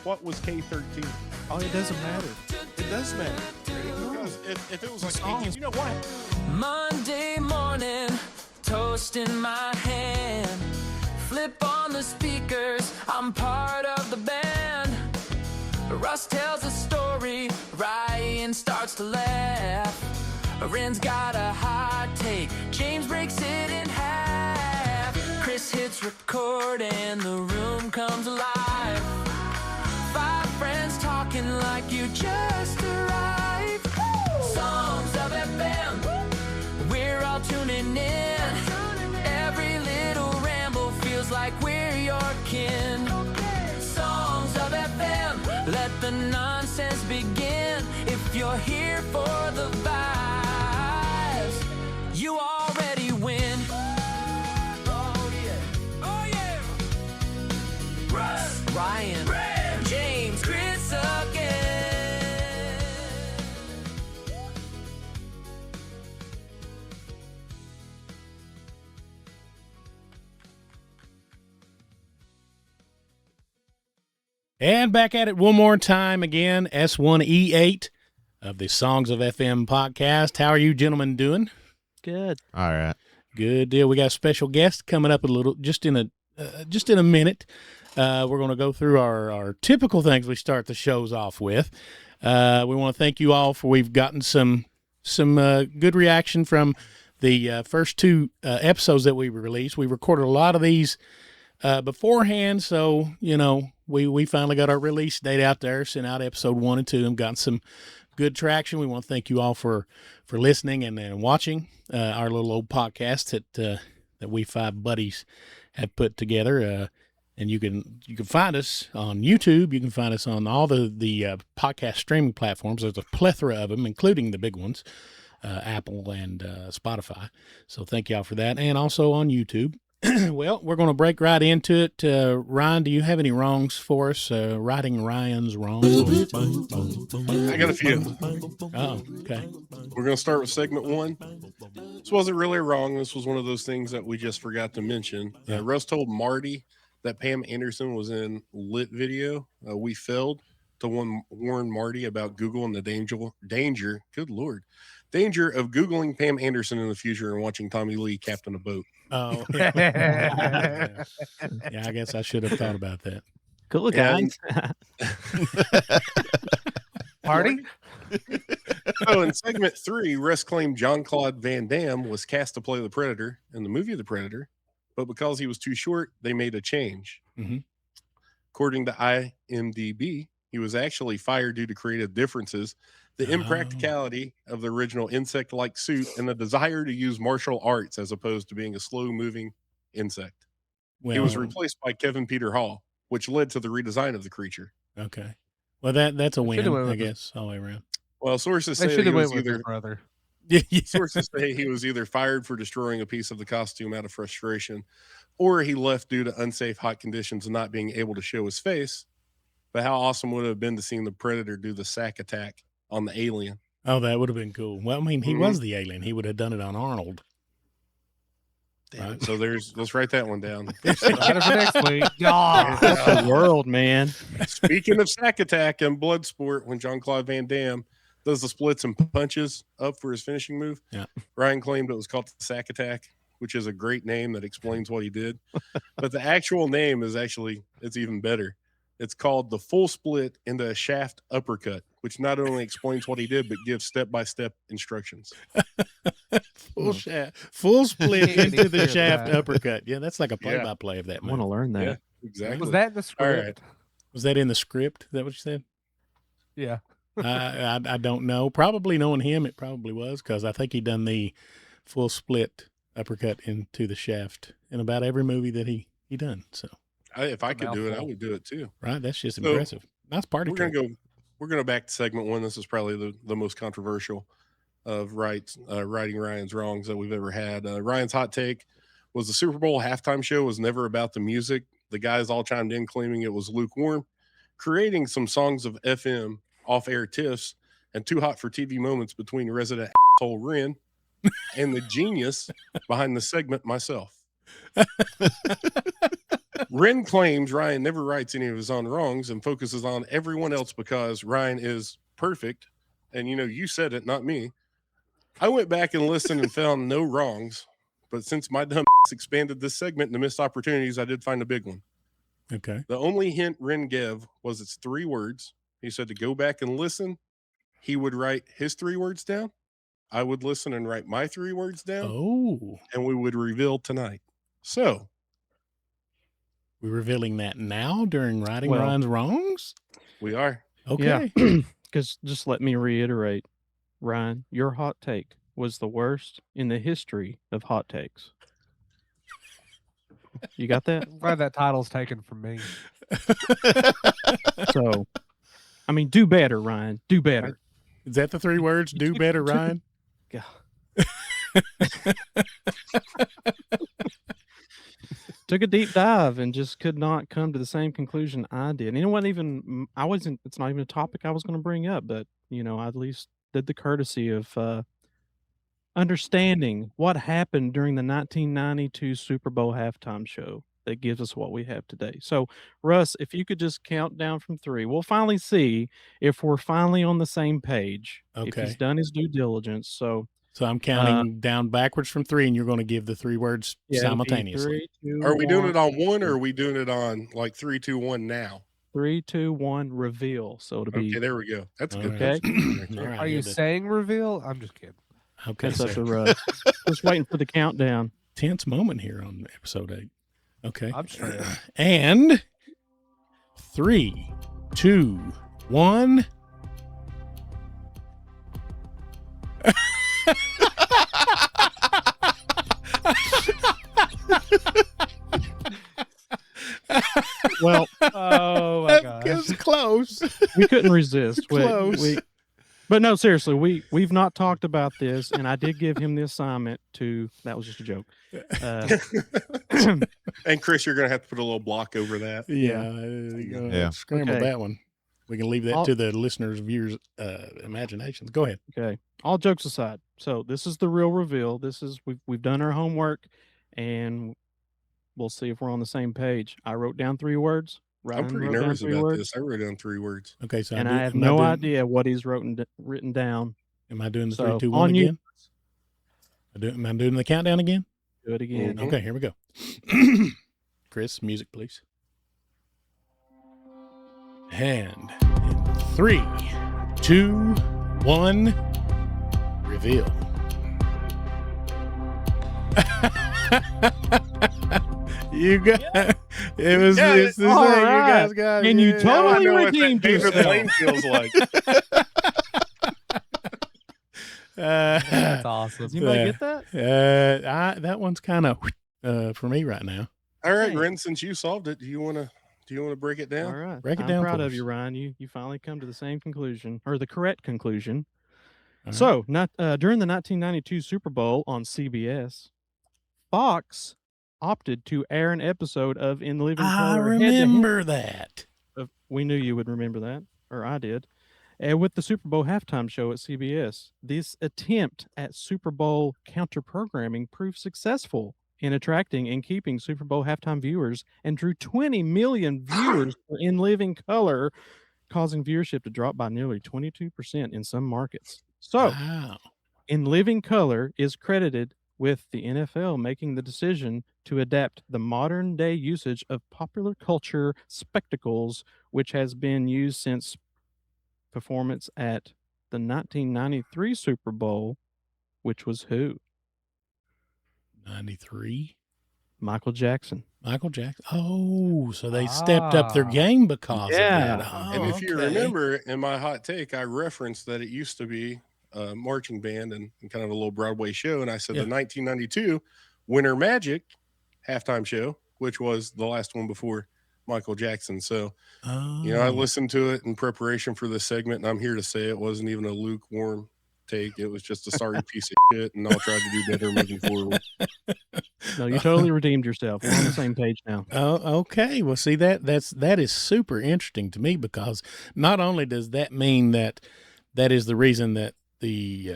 what was K13? Oh, it doesn't matter. It does matter. Because if it was like, hey, you know what? Monday morning, toast in my hand. Flip on the speakers, I'm part of the band. Russ tells a story, Ryan starts to laugh. Ren's got a hot take, James breaks it in half. Chris hits record and the room comes alive. 5 friends talking like you just arrived. Songs of FM, we're all tuning in. Every little ramble feels like we're your kin. Songs of FM, let the nonsense begin. If you're here for the vibes, you already win. Oh yeah, oh yeah. Russ, Ryan, Red, James, Chris again. And back at it one more time again, S1E8 of the Songs of FM podcast. How are you gentlemen doing? Good. All right. Good deal. We got a special guest coming up a little, just in a minute. We're going to go through our typical things we start the shows off with. We want to thank you all for, we've gotten some good reaction from the first 2 episodes that we released. We recorded a lot of these beforehand, so we finally got our release date out there, sent out episode 1 and 2, and gotten some good traction. We want to thank you all for listening and watching our little old podcast that we 5 buddies have put together. And you can find us on YouTube. You can find us on all the podcast streaming platforms. There's a plethora of them, including the big ones, Apple and Spotify. So thank y'all for that. And also on YouTube. Well, we're going to break right into it. Ryan, do you have any wrongs for us? Righting Ryan's wrongs. I got a few. Oh, okay. We're going to start with segment 1. This wasn't really wrong. This was one of those things that we just forgot to mention. Russ told Marty that Pam Anderson was in Lit video. We failed to warn Marty about Google and the danger, good Lord, danger of Googling Pam Anderson in the future and watching Tommy Lee captain a boat. Oh, yeah, I guess I should have thought about that. Cool, guys. Party? So in segment 3, Russ claimed Jean-Claude Van Damme was cast to play the Predator in the movie The Predator, but because he was too short, they made a change. Mm-hmm. According to IMDb, he was actually fired due to creative differences, the impracticality of the original insect-like suit, and the desire to use martial arts as opposed to being a slow-moving insect. Well, He was replaced by Kevin Peter Hall, which led to the redesign of the creature. Okay. Well, that's a win, should've went I with guess, all the way around. Well, sources They say should that he have was went with either his brother. sources say he was either fired for destroying a piece of the costume out of frustration, or he left due to unsafe hot conditions and not being able to show his face. But how awesome would it have been to see the Predator do the sack attack on the alien? Oh, that would have been cool. Well, I mean, he was the alien. He would have done it on Arnold. Damn it. So let's write that one down. Right for next week. The world, man. Speaking of sack attack and blood sport, when Jean-Claude Van Damme does the splits and punches up for his finishing move, Ryan claimed it was called the sack attack, which is a great name that explains what he did. But the actual name is it's even better. It's called the full split into a shaft uppercut, which not only explains what he did, but gives step-by-step instructions. Full split into the shaft uppercut. Yeah, that's like a play-by-play of that. I want to learn that. Yeah, exactly. Was that the script? All right. Was that in the script? Is that what you said? Yeah. I don't know. Probably knowing him, it probably was, because I think he done the full split uppercut into the shaft in about every movie that he done. So If I could do it, I would do it too. right, that's just impressive. Nice party. We're gonna go back to segment 1. This is probably the most controversial of righting Ryan's wrongs that we've ever had. Ryan's hot take was the Super Bowl halftime show was never about the music. The guys all chimed in claiming it was lukewarm, creating some songs of FM off-air tiffs and too hot for TV moments between resident asshole Ren and the genius behind the segment, myself. Ren claims Ryan never writes any of his own wrongs and focuses on everyone else because Ryan is perfect. And you said it, not me. I went back and listened and found no wrongs. But since my dumb expanded this segment into missed opportunities, I did find a big one. Okay. The only hint Ren gave was it's 3 words. He said to go back and listen. He would write his 3 words down. I would listen and write my 3 words down. Oh. And we would reveal tonight. So. We're revealing that now during Righting Ryan's Wrongs? We are. Okay. Because just let me reiterate, Ryan, your hot take was the worst in the history of hot takes. You got that? I'm glad that title's taken from me. So, I mean, do better, Ryan. Do better. Is that the 3 words? Do better, Ryan? God. Took a deep dive and just could not come to the same conclusion I did. And it wasn't even, it's not even a topic I was going to bring up, but, I at least did the courtesy of understanding what happened during the 1992 Super Bowl halftime show that gives us what we have today. So, Russ, if you could just count down from 3, we'll finally see if we're finally on the same page. Okay. If he's done his due diligence. So I'm counting down backwards from 3, and you're going to give the 3 words simultaneously. 3, 2, are we doing it on 1, 2. or are we doing it on like 3, 2, 1 now? 3, 2, 1, reveal. So to be okay. There we go. That's good. Okay. Right, are you saying reveal? I'm just kidding. Okay. That's up to Russ. Just waiting for the countdown. Tense moment here on episode 8. Okay. I'm straight. And 3, 2, 1. Well, Oh my That gosh. was close. we couldn't resist. Close. But no, seriously, we've not talked about this, and I did give him the assignment to. That was just a joke. And Chris, you're going to have to put a little block over that. Yeah. Scramble that one. We can leave that to the listeners, viewers' imaginations. Go ahead. Okay. All jokes aside, so this is the real reveal. This is we've done our homework, and we'll see if we're on the same page. I wrote down 3 words. Ryan I'm pretty wrote down nervous 3 about words, this. I wrote down 3 words. Okay, so and I have no idea what he's written down. Am I doing the So, 3, 2, 1 on you. again? Am I doing the countdown again? Do it again. Mhm. Okay, here we go. Chris, music, please. And in 3, 2, 1, reveal. You got it was Yeah, it's the all thing. right. You guys got And you it. Now I totally know what that redeemed David yourself. Blaine feels like. That's awesome. Does anybody Yeah. get that? That one's kind of for me right now. All right, Hey. Ren, since you solved it, do you want to break it down? All right. Break it I'm down proud for of us. you, Ryan. You finally come to the same conclusion, or the correct conclusion. All right. So, during the 1992 Super Bowl on CBS, Fox opted to air an episode of In Living I Color. head-to-head remember that. we knew you would remember that, or I did. With the Super Bowl halftime show at CBS, this attempt at Super Bowl counter programming proved successful in attracting and keeping Super Bowl halftime viewers and drew 20 million viewers for In Living Color, causing viewership to drop by nearly 22% in some markets. So, Wow. In Living Color is credited with the NFL making the decision to adapt the modern day usage of popular culture spectacles, which has been used since performance at the 1993 Super Bowl, which was who? 93. Michael Jackson. Michael Jackson. Oh, so they stepped up their Ah. game because Yeah. of that. Oh, And if you okay. remember in my hot take, I referenced that it used to be a marching band and kind of a little Broadway show. And I said Yeah. the 1992 Winter Magic halftime show, which was the last one before Michael Jackson. So, I Oh. listened to it in preparation for this segment, and I'm here to say it wasn't even a lukewarm take. It was just a sorry piece of shit, and I'll try to do better moving forward. No, you totally redeemed yourself. We're on the same page now. Oh, okay. Well, see that is super interesting to me because not only does that mean that is the reason that the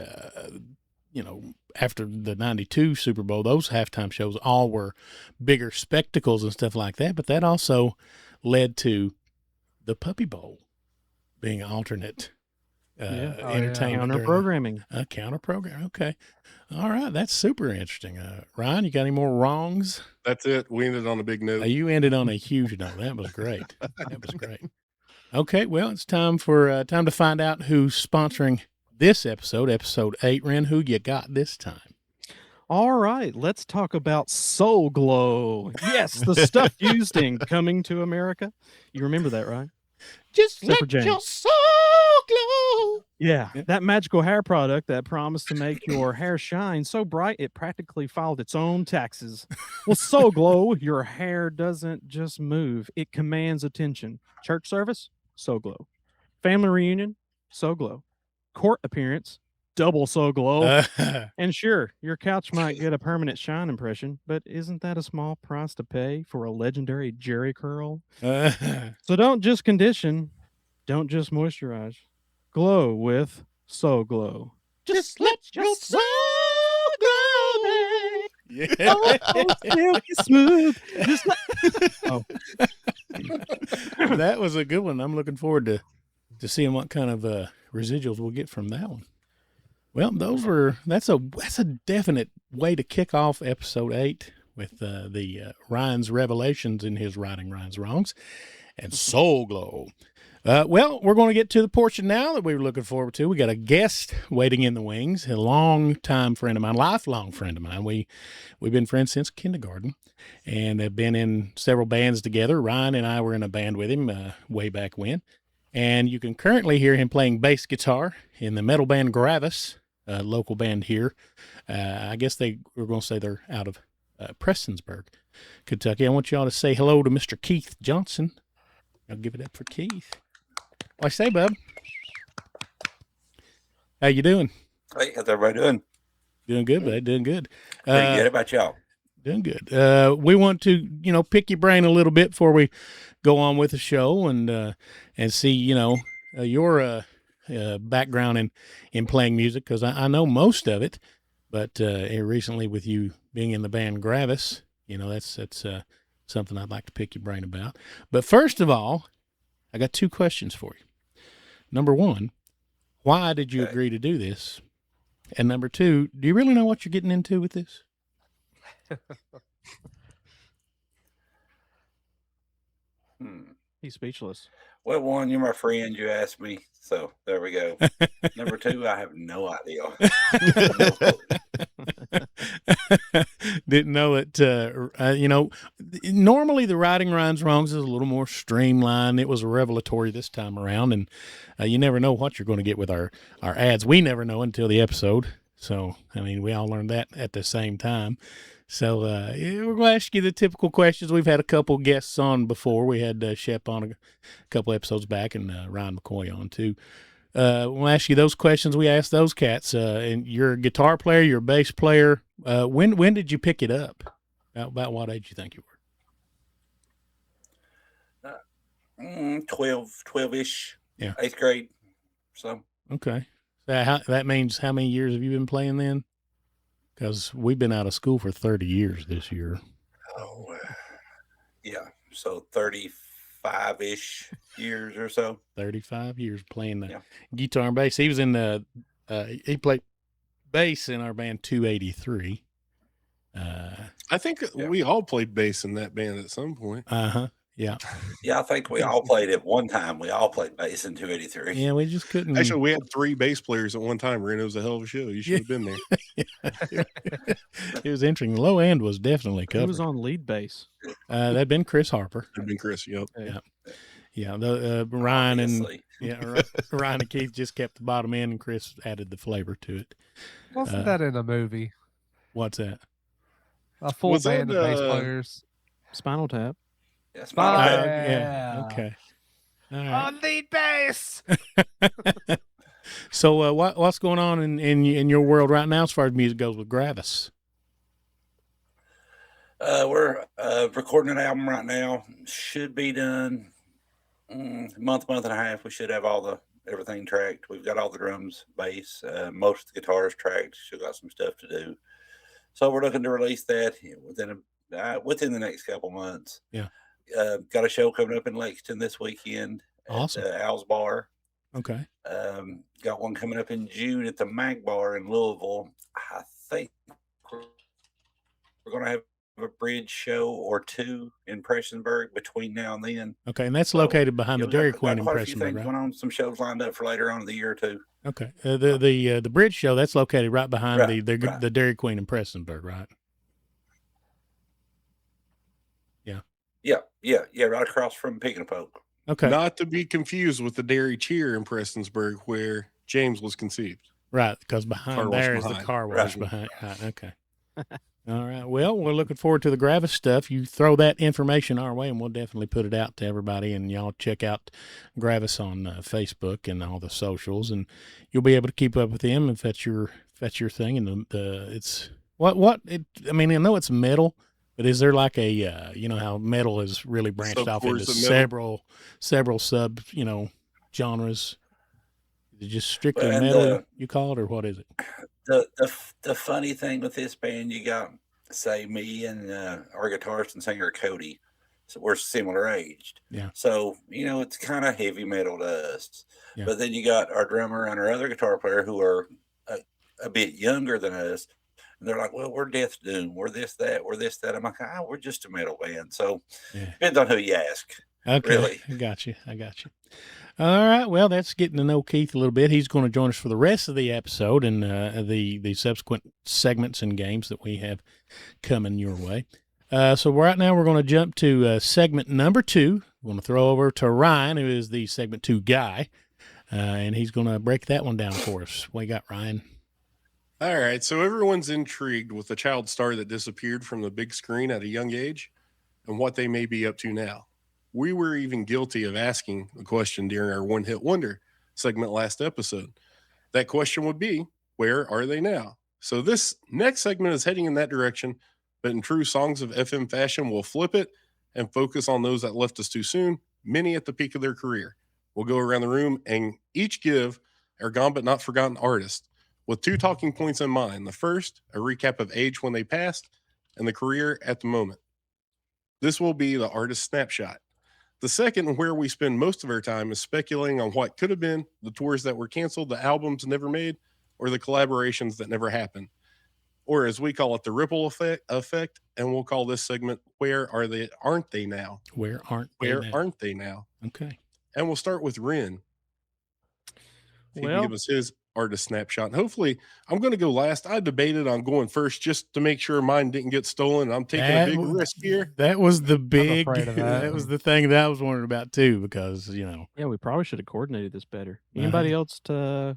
after the 92 Super Bowl, those halftime shows all were bigger spectacles and stuff like that. But that also led to the Puppy Bowl being alternate entertainment. Counter programming. Counter program. Okay. All right. That's super interesting. Ryan, you got any more wrongs? That's it. We ended on a big note. You ended on a huge note. That was great. That was great. Okay. Well, it's time to find out who's sponsoring this episode 8. Ren, who you got this time? All right, let's talk about Soul Glow. Yes, the stuff used in Coming to America. You remember that, right? Just Except for let James. your soul glow. Yeah, that magical hair product that promised to make your hair shine so bright it practically filed its own taxes. Well, Soul Glow, your hair doesn't just move, it commands attention. Church service? Soul Glow. Family reunion? Soul Glow. Court appearance? Double Soul Glow. And sure, your couch might get a permanent shine impression, but isn't that a small price to pay for a legendary Jerry curl? So don't just condition, don't just moisturize. Glow with Soul Glow. Just let your soul glow. Yeah. Silky smooth. Just That was a good one. I'm looking forward to seeing what kind of residuals we'll get from that one. Well, that's a definite way to kick off episode 8 with the Ryan's revelations in his Writing Ryan's Wrongs and Soul Glow. Well, we're going to get to the portion now that we were looking forward to. We got a guest waiting in the wings, a lifelong friend of mine. We've been friends since kindergarten and have been in several bands together. Ryan and I were in a band with him way back when. And you can currently hear him playing bass guitar in the metal band Gravis, a local band here. I guess we're going to say they're out of Prestonsburg, Kentucky. I want you all to say hello to Mr. Kieth Johnson. I'll give it up for Kieth. What I say, bub? How you doing? Hey, how's everybody doing? Doing good, bud. Doing good. Pretty good. How about y'all? Doing good. We want to, pick your brain a little bit before we go on with the show and see, your background in playing music, because I know most of it, but recently with you being in the band Gravis, that's something I'd like to pick your brain about. But first of all, I got 2 questions for you. Number 1, why did you agree to do this? And number 2, do you really know what you're getting into with this? He's speechless. Well, 1, you're my friend. You asked me, so there we go. Number 2, I have no idea. Didn't know it. Normally the Writing Ryan's Wrongs is a little more streamlined. It was revelatory this time around, and you never know what you're going to get with our ads. We never know until the episode. So, we all learned that at the same time. So we're going to ask you the typical questions. We've had a couple guests on before. We had Shep on a couple episodes back and Ryan McCoy on too. We'll ask you those questions. We asked those cats. And you're a guitar player, you're a bass player. When did you pick it up? About what age do you think you were? 12-ish. Yeah. 8th grade. So. Okay. That means how many years have you been playing then? Because we've been out of school for 30 years this year. Oh, yeah. So 35-ish years or so. 35 years playing the guitar and bass. He was in he played bass in our band 283. I think we all played bass in that band at some point. Uh-huh. Yeah. Yeah, I think we all played at one time. We all played bass in 283. Yeah, we just couldn't. Actually, we had 3 bass players at one time. Ren, it was a hell of a show. You should have been there. It was interesting. Low end was definitely covered. Who was on lead bass? That'd been Chris Harper. It'd been Chris. Yep. Yeah. The Ryan Obviously. Ryan and Keith just kept the bottom end, and Chris added the flavor to it. Wasn't that in a movie? What's that? A full Was band that, of bass players. Spinal Tap. Yeah, Yeah. Okay. All right. On lead bass. So what's going on in your world right now as far as music goes with Gravis? We're recording an album right now. Should be done month and a half. We should have all the everything tracked. We've got all the drums, bass, most of the guitars tracked. Still got some stuff to do. So we're looking to release that within the next couple months. Yeah. Got a show coming up in Lexington this weekend Awesome. at Al's Bar. Okay. Got one coming up in June at the Mag Bar in Louisville. I think we're going to have a bridge show or two in Prestonsburg between now and then. Okay, and that's located behind the Dairy Queen in quite a few Prestonsburg, things right? going on. Some shows lined up for later on in the year too. Okay, the bridge show, that's located right behind Right, the Dairy Queen in Prestonsburg, right? Yeah, right across from Pig and a Poke. Okay, Not to be confused with the Dairy Cheer in Prestonsburg, where James was conceived. right, because behind Car wash there is the behind. car wash Right. behind. Right, okay. All right. Well, we're looking forward to the Gravis stuff. You throw that information our way, and we'll definitely put it out to everybody. And y'all check out Gravis on Facebook and all the socials, and you'll be able to keep up with him if that's your thing. And it's I mean, I know it's metal, but is there like a you know how metal is really branched off into Subchords of metal. several sub genres? Is it just strictly Well, and metal you call it, or what is it? The funny thing with this band, you got, say, me and our guitarist and singer Cody. So we're similar aged. Yeah. So, it's kind of heavy metal to us. Yeah. But then you got our drummer and our other guitar player who are a bit younger than us. And they're like, well, we're Death Doom. We're this, that. We're this, that. I'm like, we're just a metal band. So depends on who you ask. Okay. Really. I got you. All right. Well, that's getting to know Kieth a little bit. He's going to join us for the rest of the episode and the subsequent segments and games that we have coming your way. So right now we're going to jump to segment number 2. We're going to throw over to Ryan, who is the segment 2 guy, and he's going to break that one down for us. What you got, Ryan? All right, so everyone's intrigued with the child star that disappeared from the big screen at a young age and what they may be up to now. We were even guilty of asking the question during our One Hit Wonder segment last episode. That question would be, where are they now? So this next segment is heading in that direction, but in true Songs of FM fashion, we'll flip it and focus on those that left us too soon, many at the peak of their career. We'll go around the room and each give our gone but not forgotten artist with 2 talking points in mind. The first, a recap of age when they passed, and the career at the moment. This will be the artist snapshot. The second, where we spend most of our time, is speculating on what could have been, the tours that were canceled, the albums never made, or the collaborations that never happened. Or as we call it, the ripple effect, and we'll call this segment, Where Are They, Aren't They Now? Where aren't they now? Okay. And we'll start with Ren. He can Well, give us his artist snapshot. And hopefully, I'm going to go last. I debated on going first just to make sure mine didn't get stolen. I'm taking a big risk here. That was the big. afraid of that. That was the thing that I was wondering about too, because yeah, we probably should have coordinated this better. Anybody else to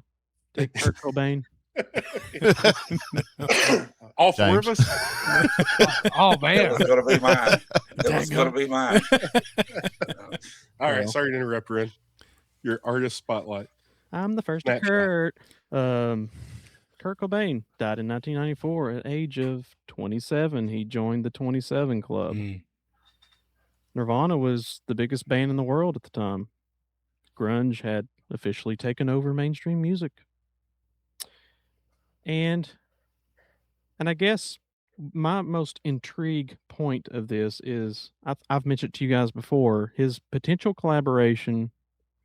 take Kurt Cobain? All 4 of us. Oh That man, was going to be mine. That was going to be mine. All right. Sorry to interrupt, Ren. Your artist spotlight. I'm the first to Snapshot. Kurt. Kurt Cobain died in 1994 at age of 27. He joined the 27 Club. Nirvana was the biggest band in the world at the time. Grunge had officially taken over mainstream music. And I guess my most intrigue point of this is I've mentioned to you guys before his potential collaboration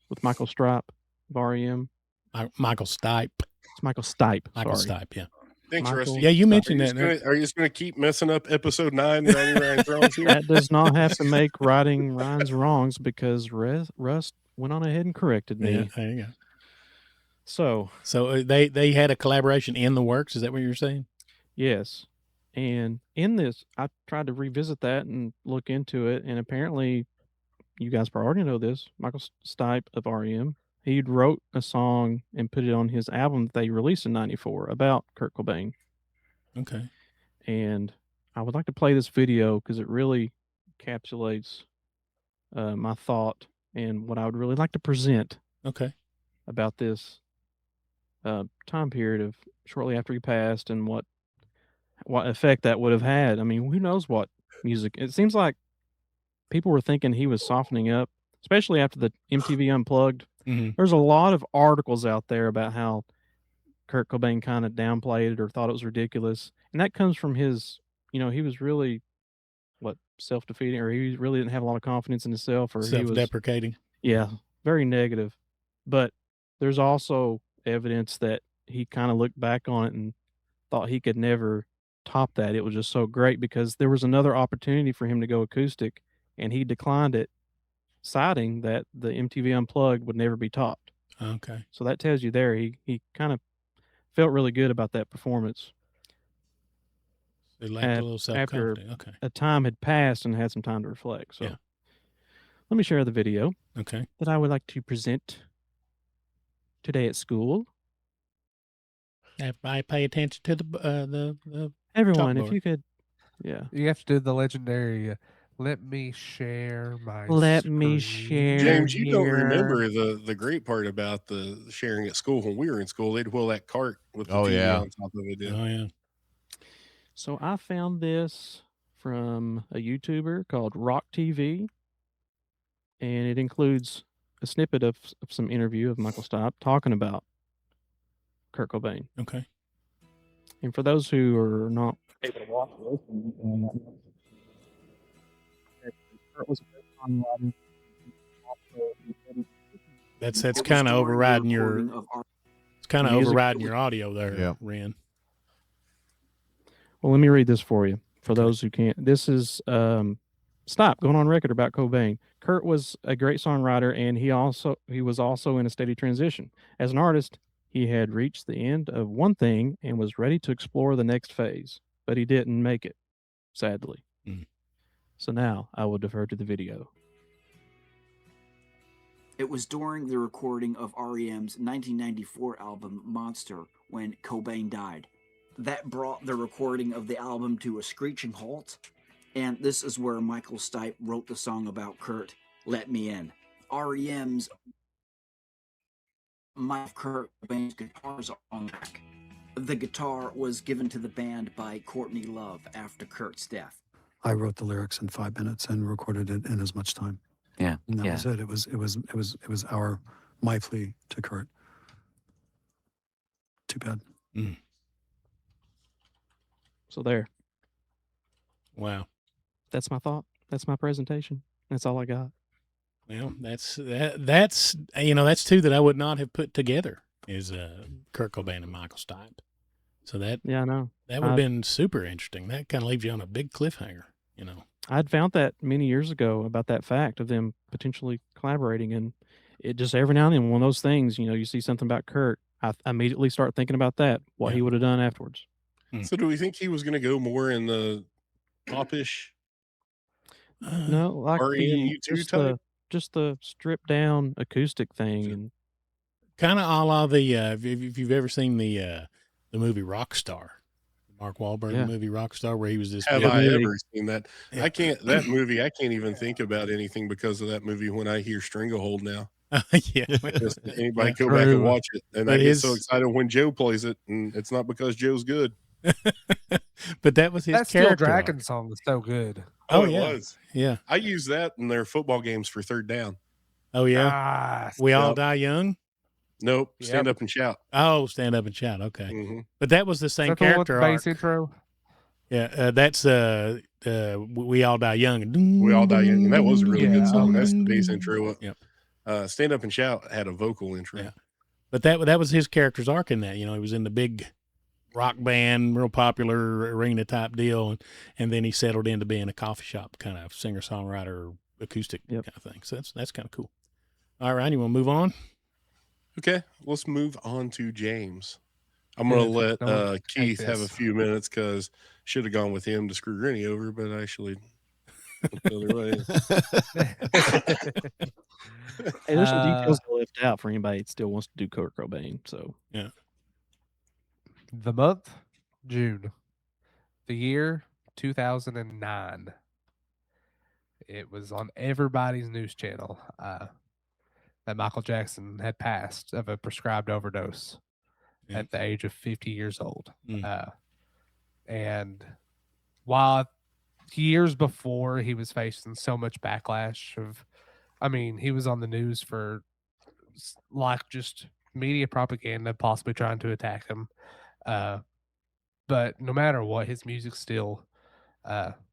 with Michael Stipe of REM. Michael Stipe. It's Michael Stipe. Michael sorry. Stipe, yeah. Thanks, Michael- Rusty. Yeah, you mentioned Are you just going to keep messing up episode 9, Ryan Thrones here? That does not have to make righting Ryan's wrongs because Rust went on ahead and corrected me. Yeah, there you go. So they had a collaboration in the works. Is that what you're saying? yes, and in this, I tried to revisit that and look into it, and apparently, you guys probably already know this. Michael Stipe of REM, he wrote a song and put it on his album that they released in '94 about Kurt Cobain. Okay. And I would like to play this video because it really encapsulates my thought and what I would really like to present Okay. about this time period of shortly after he passed and what effect that would have had. I mean, who knows what music? It seems like people were thinking he was softening up especially after the MTV Unplugged. Mm-hmm. There's a lot of articles out there about how Kurt Cobain kind of downplayed it or thought it was ridiculous. And that comes from his, he was really, self-defeating, or he really didn't have a lot of confidence in himself, or self-deprecating. Yeah, very negative. But there's also evidence that he kind of looked back on it and thought he could never top that. It was just so great because there was another opportunity for him to go acoustic, and he declined it, citing that the MTV Unplugged would never be topped. Okay. So that tells you there he kind of felt really good about that performance. They lacked a little self-confidence. After a time had passed and had some time to reflect. So let me share the video. Okay. That I would like to present today at school. Everybody pay attention to the everyone, chalkboard. if you could, yeah. You have to do the legendary. Let me share my. Let me share. James, you don't remember the great part about the sharing at school. When we were in school, they'd wheel that cart with the TV on top of it. Oh yeah. So I found this from a YouTuber called Rock TV, and it includes a snippet of some interview of Michael Stipe talking about Kurt Cobain. Okay. And for those who are not able to watch this, Kurt was a great songwriter. That's kind of overriding your. It's kind of overriding your audio there, Ren. Well, let me read this for you. For those who can't, this is Stipe going on record about Cobain. Kurt was a great songwriter, and he was also in a steady transition. As an artist, he had reached the end of one thing and was ready to explore the next phase, but he didn't make it, sadly. So now I will defer to the video. It was during the recording of REM's 1994 album Monster when Cobain died. That brought the recording of the album to a screeching halt, and this is where Michael Stipe wrote the song about Kurt, Let Me In. REM's Kurt Cobain's guitars are on the track. The guitar was given to the band by Courtney Love after Kurt's death. I wrote the lyrics in 5 minutes and recorded it in as much time. Yeah, and that was it. It was my plea to Kurt. Too bad. So there. Wow. That's my thought. That's my presentation. That's all I got. Well, that's that's two that I would not have put together is Kurt Cobain and Michael Stipe. So that I know that would have been super interesting. That kind of leaves you on a big cliffhanger. I'd found that many years ago about that fact of them potentially collaborating, and it just every now and then one of those things. You see something about Kurt, I immediately start thinking about that, what he would have done afterwards. So do we think he was going to go more in the popish? No, like just the stripped down acoustic thing, and kind of a la the if you've ever seen the movie Rockstar, Mark Wahlberg movie Rockstar, where he was this. Have I ever seen that? I can't. That movie, I can't even think about anything because of that movie. When I hear Stranglehold now, just anybody go back and watch it, and I get so excited when Joe plays it, and it's not because Joe's good. But that was his that character. Steel Dragon song is so good. Oh, it was. Yeah. I use that in their football games for third down. Oh yeah. We all die young. Nope. Stand up and shout. Oh, stand up and shout. Okay. Mm-hmm. But that was the same That's character the bass intro. Yeah, that's We All Die Young. We All Die Young. And that was a really good song. That's the bass intro. Yep. Stand Up and Shout had a vocal intro. Yeah. But that was his character's arc in that. He was in the big rock band, real popular arena type deal, and then he settled into being a coffee shop kind of singer songwriter, acoustic kind of thing. So that's kind of cool. All right, you want to move on? Okay, let's move on to James. I'm gonna let Kieth have a few minutes because should have gone with him to screw Rennie over, but actually the other way. Hey, there's some details left out for anybody that still wants to do Kurt Cobain. So yeah. The month, June. The year, 2009. It was on everybody's news channel that Michael Jackson had passed of a prescribed overdose at the age of 50 years old. And while years before he was facing so much backlash of I mean, he was on the news for like just media propaganda, possibly trying to attack him. But no matter what, his music still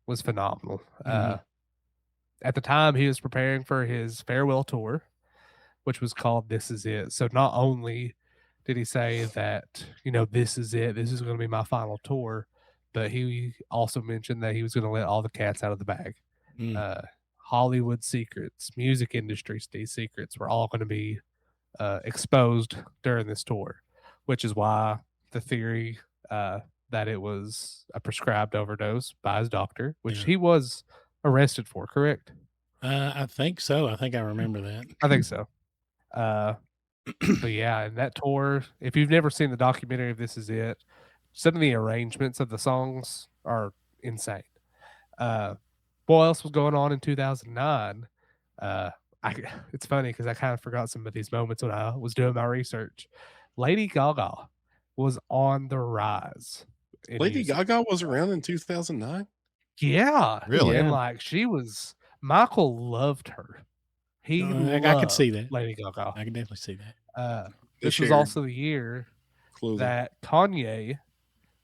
was phenomenal. At the time, he was preparing for his farewell tour, which was called This Is It. So not only did he say that, this is it, this is going to be my final tour, but he also mentioned that he was going to let all the cats out of the bag. Hollywood secrets, music industry secrets were all going to be exposed during this tour, which is why the theory that it was a prescribed overdose by his doctor, which he was arrested for, correct? I think so. I think I remember that. I think so. But yeah, and that tour, if you've never seen the documentary of This Is It, some of the arrangements of the songs are insane. What else was going on in 2009? It's funny because I kind of forgot some of these moments when I was doing my research. Lady Gaga was on the rise. Lady Gaga was around in 2009? Yeah. Really? And Michael loved her. He I could see that. Lady Gaga. I can definitely see that. This was also the year that Kanye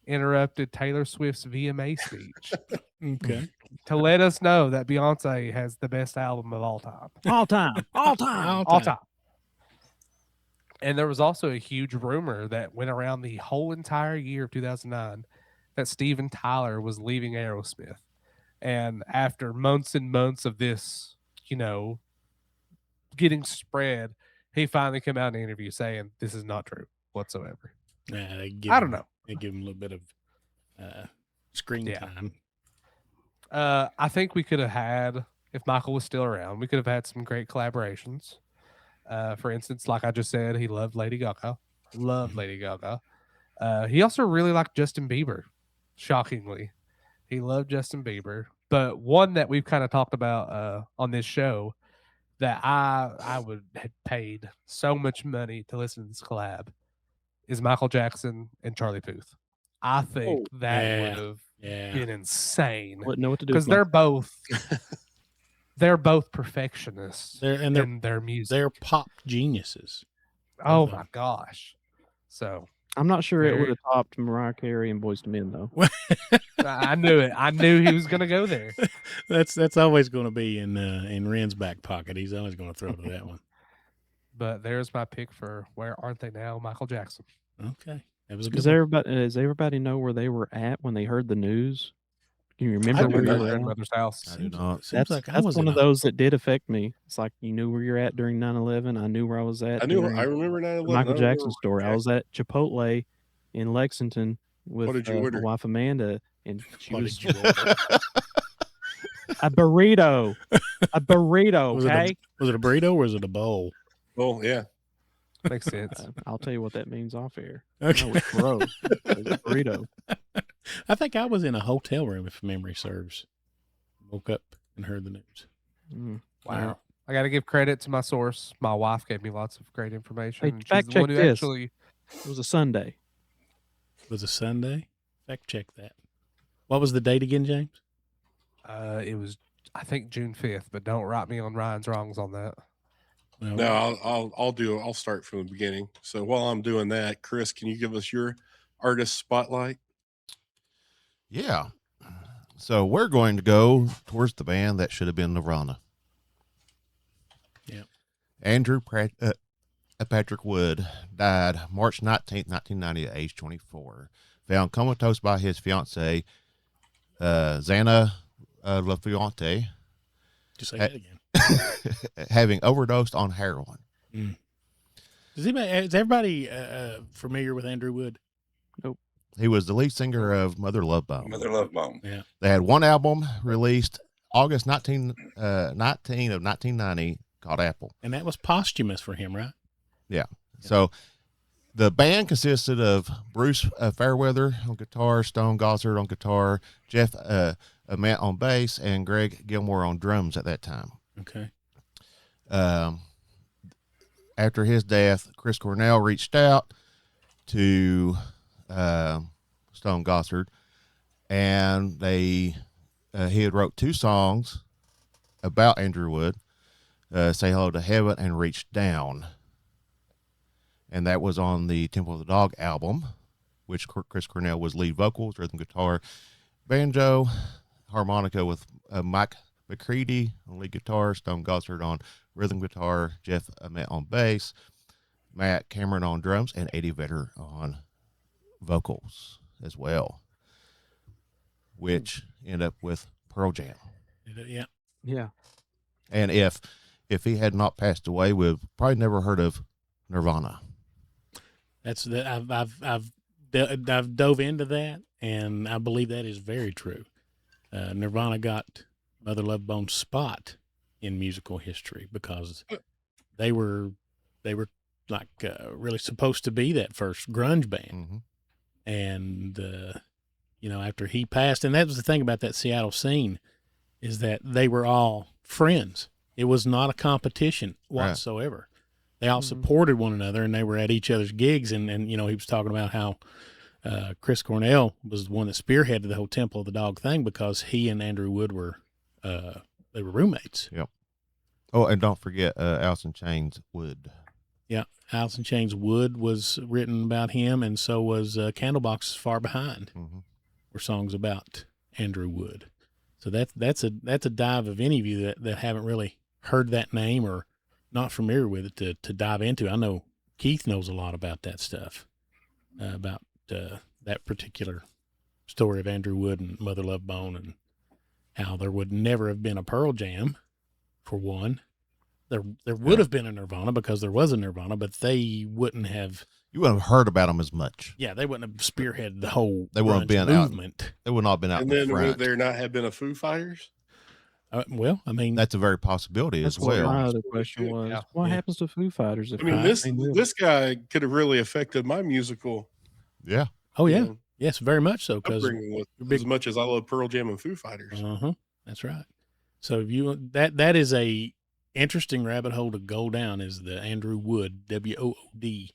interrupted Taylor Swift's VMA speech. Okay. To let us know that Beyonce has the best album of all time. All time. All time. All time. And there was also a huge rumor that went around the whole entire year of 2009 that Steven Tyler was leaving Aerosmith. And after months and months of this, getting spread, he finally came out in an interview saying this is not true whatsoever. I don't know. They give him a little bit of screen time. I think we could have had, if Michael was still around, we could have had some great collaborations. For instance, like I just said, he loved Lady Gaga. He also really liked Justin Bieber, shockingly. He loved Justin Bieber. But one that we've kind of talked about on this show that I would have paid so much money to listen to this collab is Michael Jackson and Charlie Puth. I think that would have been insane. Wouldn't know what to do because they're both perfectionists in their music. They're pop geniuses. Oh my gosh! So I'm not sure it would have topped Mariah Carey and Boyz II Men though. I knew it. I knew he was going to go there. That's always going to be in Ren's back pocket. He's always going to throw to that one. But there's my pick for Where Aren't They Now, Michael Jackson. Okay, that was a good. Does everybody know where they were at when they heard the news? Can you remember where you were at? Grandmother's house. I do not. That's one of those that did affect me. It's like you knew where you're at during 9/11. I knew where I was at. I remember 9/11. Michael Jackson story. I was at Chipotle in Lexington with my wife Amanda, and she was a burrito. A burrito. Okay. Was it a burrito or was it a bowl? Oh yeah. Makes sense. I'll tell you what that means off air. Okay. No, it's bro. It's a burrito. I think I was in a hotel room, if memory serves. Woke up and heard the news. Wow. I got to give credit to my source. My wife gave me lots of great information. Hey, fact check this. It was a Sunday. It was a Sunday? Fact check that. What was the date again, James? It was, I think, June 5th, but don't write me on Ryan's wrongs on that. No, I'll start from the beginning. So while I'm doing that, Chris, can you give us your artist spotlight? Yeah. So we're going to go towards the band that should have been Nirvana. Yeah. Andrew Patrick Wood died March 19th, 1990 at age 24. Found comatose by his fiancée, Xana LaFuente. Just say that again. Having overdosed on heroin. Is everybody familiar with Andrew Wood? Nope. He was the lead singer of Mother Love Bone. Mother Love Bone. Yeah. They had one album released August 19 of 1990 called Apple. And that was posthumous for him, right? Yeah. So the band consisted of Bruce Fairweather on guitar, Stone Gossard on guitar, Jeff Ament on bass, and Greg Gilmore on drums at that time. Okay. After his death, Chris Cornell reached out to Stone Gossard, and he had wrote two songs about Andrew Wood. Say Hello to Heaven and Reach Down. And that was on the Temple of the Dog album, which Chris Cornell was lead vocals, rhythm guitar, banjo, harmonica with Mike McCready on lead guitar, Stone Gossard on rhythm guitar, Jeff Ament on bass, Matt Cameron on drums, and Eddie Vedder on vocals as well, which end up with Pearl Jam. Yeah. Yeah. And if he had not passed away, we've probably never heard of Nirvana. I've dove into that, and I believe that is very true. Nirvana got Mother Love Bone's spot in musical history because they were like really supposed to be that first grunge band. Mm-hmm. And after he passed, and that was the thing about that Seattle scene, is that they were all friends. It was not a competition whatsoever. Right. They all supported one another, and they were at each other's gigs. And he was talking about how Chris Cornell was the one that spearheaded the whole Temple of the Dog thing because he and Andrew Wood were they were roommates. Yep. Oh, and don't forget Alice in Chains Wood. Yeah, Alice in Chains Wood was written about him, and so was Candlebox's Far Behind, were songs about Andrew Wood. So that's a dive of any of you that haven't really heard that name or not familiar with it to dive into. I know Kieth knows a lot about that stuff, about that particular story of Andrew Wood and Mother Love Bone, and how there would never have been a Pearl Jam, for one. There would have been a Nirvana because there was a Nirvana, but they wouldn't have. You wouldn't have heard about them as much. Yeah, they wouldn't have spearheaded the whole they wouldn't have been movement. They would not have been out. And in then the front. would there not have been a Foo Fighters? Well, I mean, that's a very possibility as well. My other question was, what happens to Foo Fighters? If this guy could have really affected my musical. Yeah. Oh yeah. Yes, very much so. Because as much as I love Pearl Jam and Foo Fighters. That's right. So if you that is a interesting rabbit hole to go down, is the Andrew Wood, WOOD.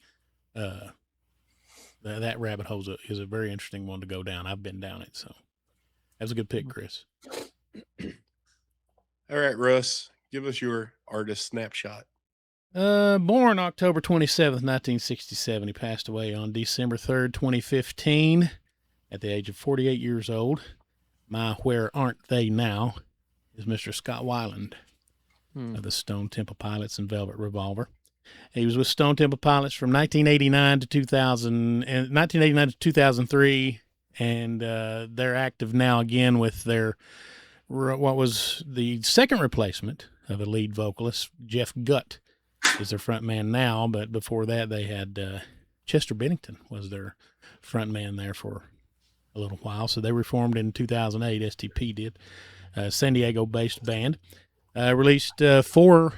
That rabbit hole is a very interesting one to go down. I've been down it, so that was a good pick, Chris. All right, Russ, give us your artist snapshot. Born October 27th, 1967. He passed away on December 3rd, 2015, at the age of 48 years old. My Where Aren't They Now is Mr. Scott Weiland of the Stone Temple Pilots and Velvet Revolver. He was with Stone Temple Pilots from 1989 to 2003, and they're active now again with their what was the second replacement of a lead vocalist. Jeff Gutt is their front man now, but before that they had Chester Bennington was their front man there for a little while. So they reformed in 2008, STP did. San Diego-based band. Released four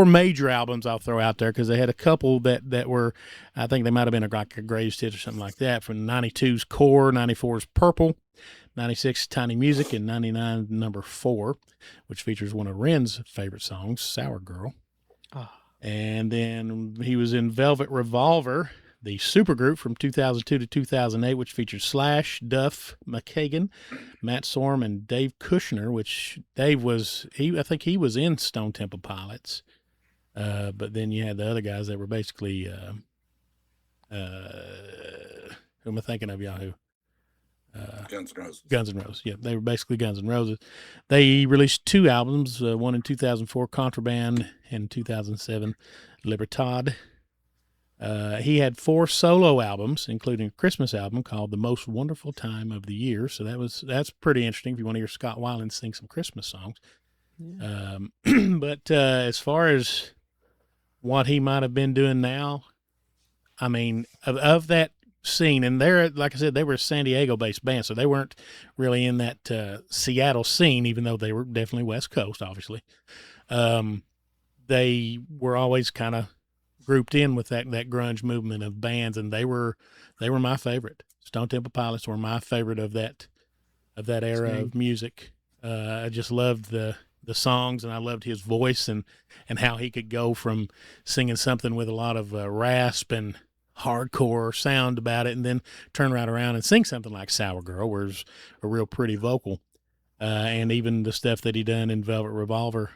major albums I'll throw out there, because they had a couple that were, I think they might have been like a greatest hit or something like that, from 92's Core, 94's Purple, 96's Tiny Music, and 99 number 4, which features one of Ren's favorite songs, Sour Girl. And then he was in Velvet Revolver, the supergroup from 2002 to 2008, which featured Slash, Duff McKagan, Matt Sorum, and Dave Kushner, which Dave I think he was in Stone Temple Pilots. But then you had the other guys that were basically, who am I thinking of, Yahoo? Guns N' Roses. Guns N' Roses, yeah. They were basically Guns N' Roses. They released 2 albums, one in 2004, Contraband, and 2007, Libertad. He had 4 solo albums, including a Christmas album called The Most Wonderful Time of the Year. So that's pretty interesting if you want to hear Scott Weiland sing some Christmas songs. Yeah. But as far as what he might have been doing now, I mean, of that scene, and they're, like I said, they were a San Diego-based band, so they weren't really in that Seattle scene, even though they were definitely West Coast, obviously. They were always kind of grouped in with that grunge movement of bands, and they were my favorite. Stone Temple Pilots were my favorite of that era of music. I just loved the songs, and I loved his voice and how he could go from singing something with a lot of rasp and hardcore sound about it, and then turn right around and sing something like Sour Girl, where it's a real pretty vocal. And even the stuff that he done in Velvet Revolver,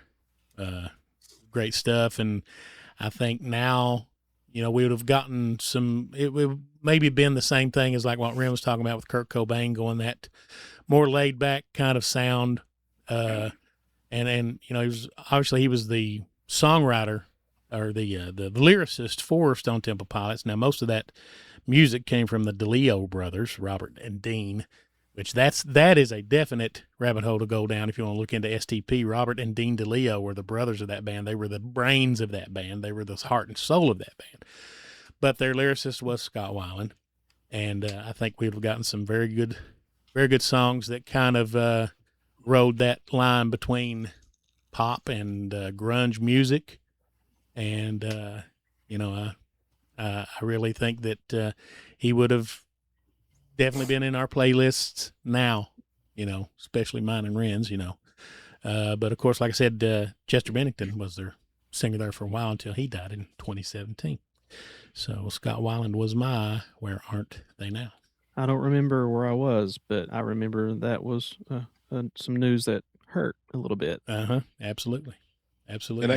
great stuff. And I think now, you know, we would have gotten some, it would maybe been the same thing as like what Ren was talking about with Kurt Cobain, going that more laid back kind of sound. And you know, he was the songwriter or the lyricist for Stone Temple Pilots. Now, most of that music came from the DeLeo brothers, Robert and Dean, which that is a definite rabbit hole to go down if you want to look into STP. Robert and Dean DeLeo were the brothers of that band. They were the brains of that band. They were the heart and soul of that band. But their lyricist was Scott Weiland, and I think we've gotten some very good songs that kind of rode that line between pop and grunge music. And you know, I really think that he would have definitely been in our playlists now, you know, especially mine and Ren's, you know. But of course, like I said, Chester Bennington was their singer there for a while until he died in 2017. So Scott Weiland was my Where Aren't They Now? I don't remember where I was, but I remember that was some news that hurt a little bit. Absolutely. And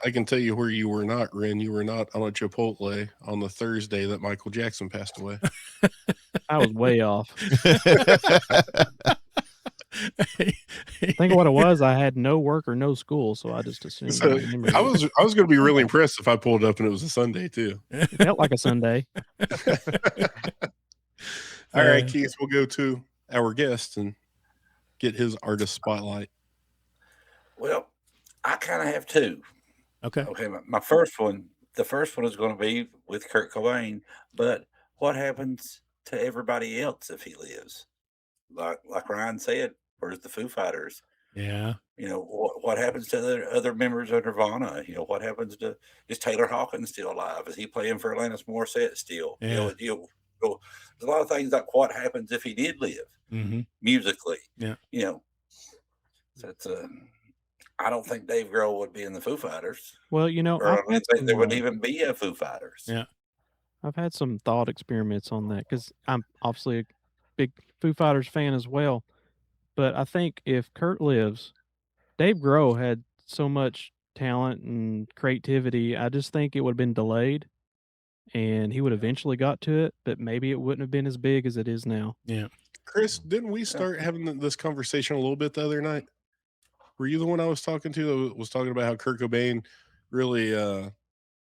I can tell you where you were not, Ren. You were not on a Chipotle on the Thursday that Michael Jackson passed away. I was way off. I think what it was, I had no work or no school, so I just assumed. So I was going to be really impressed if I pulled it up and it was a Sunday too. It felt like a Sunday. All right, Kieth, we'll go to our guest and get his artist spotlight. Well, I kind of have two. Okay. My first one, the first one is going to be with Kurt Cobain, but what happens to everybody else if he lives? Like Ryan said, where's the Foo Fighters? Yeah. You know, what happens to other members of Nirvana? You know, what happens to, is Taylor Hawkins still alive? Is he playing for Alanis Morissette still? Yeah. You know, there's a lot of things like what happens if he did live musically. Yeah. You know, so it's I don't think Dave Grohl would be in the Foo Fighters. Well, you know, I don't think there would even be a Foo Fighters. Yeah. I've had some thought experiments on that because I'm obviously a big Foo Fighters fan as well. But I think if Kurt lives, Dave Grohl had so much talent and creativity. I just think it would have been delayed and he would eventually got to it, but maybe it wouldn't have been as big as it is now. Yeah. Chris, didn't we start having this conversation a little bit the other night? Were you the one I was talking to that was talking about how Kurt Cobain really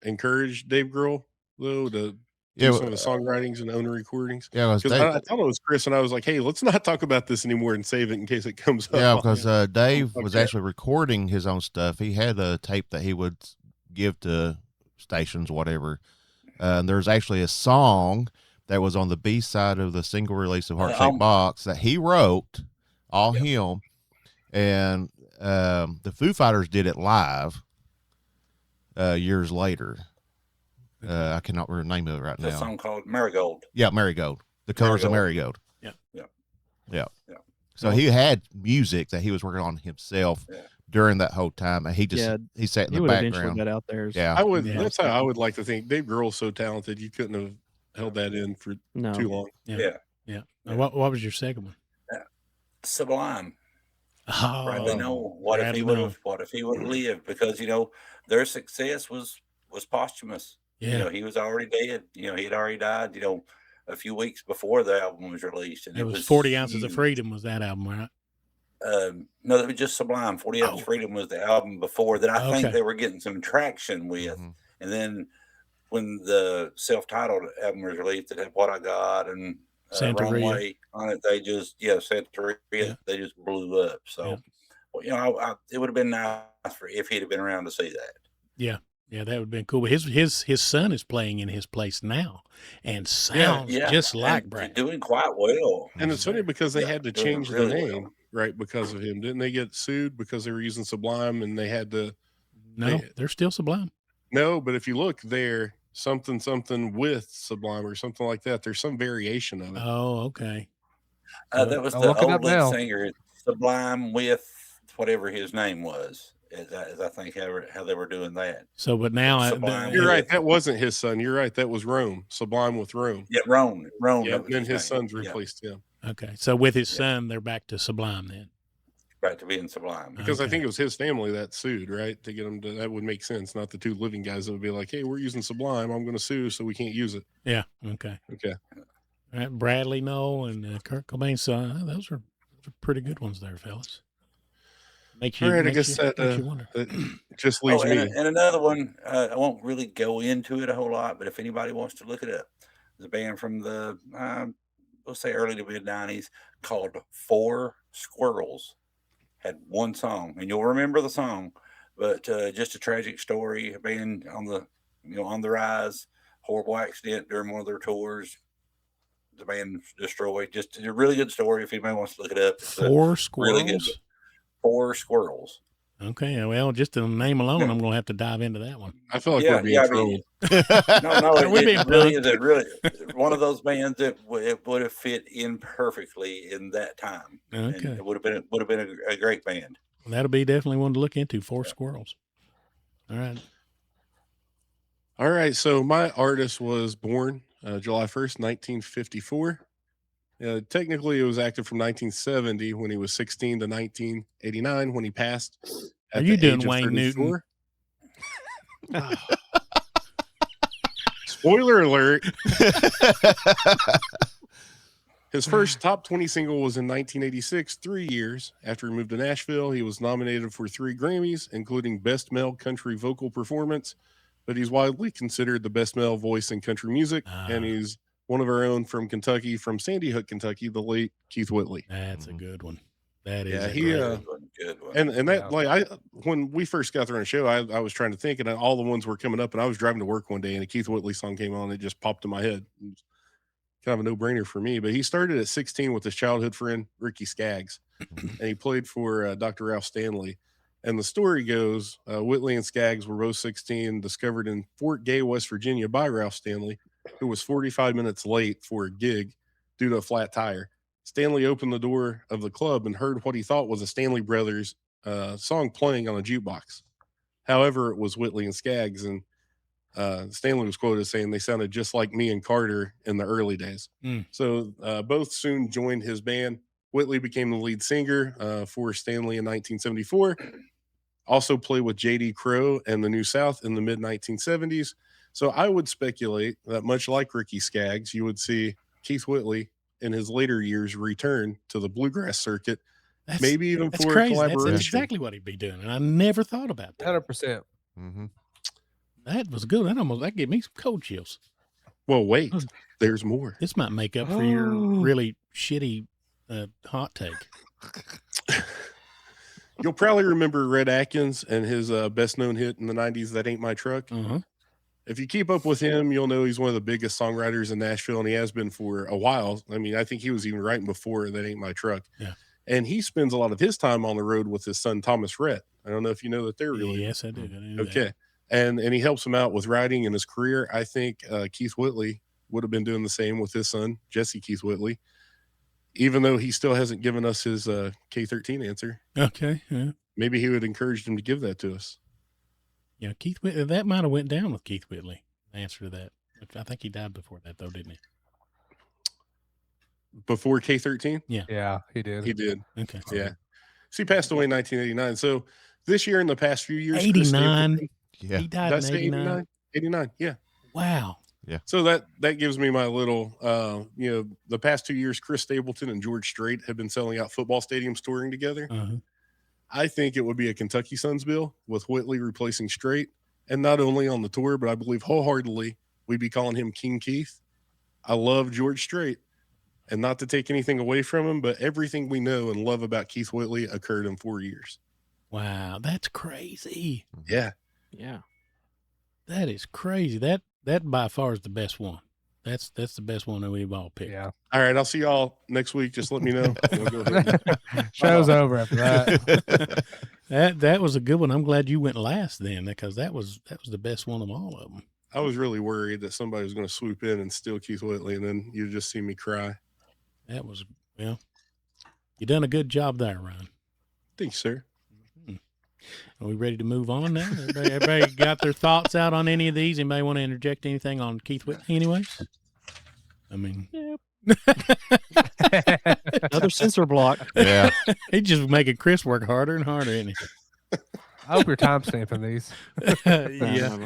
encouraged Dave Grohl, though, to do some of the songwritings and own recordings? Yeah, because I thought it was Chris, and I was like, hey, let's not talk about this anymore and save it in case it comes up. Yeah, because Dave was actually recording his own stuff. He had a tape that he would give to stations, whatever. There's actually a song that was on the B side of the single release of Heart Shaped Box that he wrote, all him, and the Foo Fighters did it live years later. I cannot remember the name of it right now. A song called Marigold. Yeah, Marigold. The Colors of Marigold. Yeah. So he had music that he was working on himself during that whole time, and he sat in the background. Got out there. Yeah, I would. That's how I would like to think. Dave Grohl's so talented, you couldn't have held that in for too long. Yeah. What was your second one? Sublime. Oh, Bradley Noel. What if he would have lived? Because you know their success was posthumous. Yeah. You know, he was already dead. You know, he had already died. You know, a few weeks before the album was released, and it was 40 Ounces of Freedom. Was that album, right? No, that was just Sublime. 40 Ounces of Freedom was the album before that. I think they were getting some traction with, and then when the self-titled album was released, that had What I Got and Wrong Way on it, they just Santeria, they just blew up. So, well, you know, it would have been nice if he'd have been around to see that. Yeah, that would have been cool. But his son is playing in his place now, and sounds just like Brad. Doing quite well. And it's funny because they had to change the name, right? Because of him, didn't they get sued because they were using Sublime and they had to? No, they're still Sublime. No, but if you look there, something with Sublime or something like that. There's some variation of it. Oh, okay. That was the old lead singer, Sublime with whatever his name was. As I think how they were doing that. So, but now you're right. That wasn't his son. You're right. That was Rome. Sublime with Rome. Yeah, Rome. Yeah, then his son's replaced him. Okay, so with his son, they're back to Sublime then. Back to being Sublime. Because I think it was his family that sued, right? To get him to, that would make sense. Not the two living guys that would be like, hey, we're using Sublime. I'm going to sue, so we can't use it. Yeah. Okay. Okay. All right, Bradley Noel and Kurt Cobain. So those are pretty good ones there, fellas. Makes you, all right, makes I guess you, that just leaves me. And another one, I won't really go into it a whole lot, but if anybody wants to look it up, there's a band from the, we'll say early to mid 90s called Four Squirrels. Had one song, and you'll remember the song, but just a tragic story. A band on the, on the rise. Horrible accident during one of their tours. The band destroyed. Just a really good story. If anybody wants to look it up, it's Four Squirrels. Really good. Four Squirrels. Okay, well, just the name alone, I'm going to have to dive into that one. I feel like we're being trolled. No, it really is. It really one of those bands that it would have fit in perfectly in that time. Okay, and it would have been a great band. Well, that'll be definitely one to look into. Four Squirrels. All right. So my artist was born July 1st, 1954. Technically, it was active from 1970 when he was 16 to 1989 when he passed. Are you doing Wayne Newton? Spoiler alert. His first top 20 single was in 1986, 3 years after he moved to Nashville. He was nominated for 3 Grammys, including Best Male Country Vocal Performance, but he's widely considered the best male voice in country music, and he's one of our own from Kentucky, from Sandy Hook, Kentucky, the late Kieth Whitley. That's a good one. That is good one. And that, when we first got there on the show, I was trying to think, and all the ones were coming up, and I was driving to work one day, and a Kieth Whitley song came on, and it just popped in my head. It was kind of a no-brainer for me. But he started at 16 with his childhood friend, Ricky Skaggs, and he played for Dr. Ralph Stanley. And the story goes, Whitley and Skaggs were both 16, discovered in Fort Gay, West Virginia by Ralph Stanley, who was 45 minutes late for a gig due to a flat tire. Stanley opened the door of the club and heard what he thought was a Stanley Brothers song playing on a jukebox. However, it was Whitley and Skaggs, and Stanley was quoted as saying they sounded just like me and Carter in the early days. So both soon joined his band. Whitley became the lead singer for Stanley in 1974. Also played with J.D. Crowe and the New South in the mid-1970s. So I would speculate that much like Ricky Skaggs, you would see Kieth Whitley in his later years return to the bluegrass circuit, maybe even for a collaboration. That's exactly what he'd be doing, and I never thought about that. 100%. That was good. That gave me some cold chills. Well, wait, there's more. This might make up for your really shitty hot take. You'll probably remember Red Atkins and his best known hit in the 90s, That Ain't My Truck. If you keep up with him, you'll know he's one of the biggest songwriters in Nashville, and he has been for a while. I mean, I think he was even writing before That Ain't My Truck. Yeah. And he spends a lot of his time on the road with his son, Thomas Rhett. I don't know if you know that they're related. Yes, I do. Okay. And he helps him out with writing in his career. I think Kieth Whitley would have been doing the same with his son, Jesse Kieth Whitley, even though he still hasn't given us his K-13 answer. Okay. Yeah. Maybe he would encourage him to give that to us. Yeah, Kieth Whitley, that might have went down with Kieth Whitley. The answer to that. I think he died before that, though, didn't he? Before K-13? Yeah, he did. He did. Okay. Yeah. So he passed away in 1989. So this year, in the past few years, 89. Yeah. He died in 89. 89. Yeah. Wow. Yeah. So that gives me my little, the past 2 years, Chris Stapleton and George Strait have been selling out football stadiums touring together. I think it would be a Kentucky Suns bill with Whitley replacing Strait. And not only on the tour, but I believe wholeheartedly we'd be calling him King Kieth. I love George Strait. And not to take anything away from him, but everything we know and love about Kieth Whitley occurred in 4 years. Wow, that's crazy. Yeah. Yeah. That is crazy. That by far is the best one. That's the best one that we've all picked. Yeah. All right, I'll see y'all next week. Just let me know. We'll go ahead. Show's over after that. That was a good one. I'm glad you went last then, because that was the best one of all of them. I was really worried that somebody was going to swoop in and steal Kieth Whitley, and then you'd just see me cry. That was, well, you done a good job there, Ryan. Thanks, sir. Are we ready to move on now? Everybody got their thoughts out on any of these? Anybody want to interject anything on Kieth Whitley anyways? I mean, Another sensor block. Yeah. He's just making Chris work harder and harder, isn't he? I hope you're time stamping these. Yeah.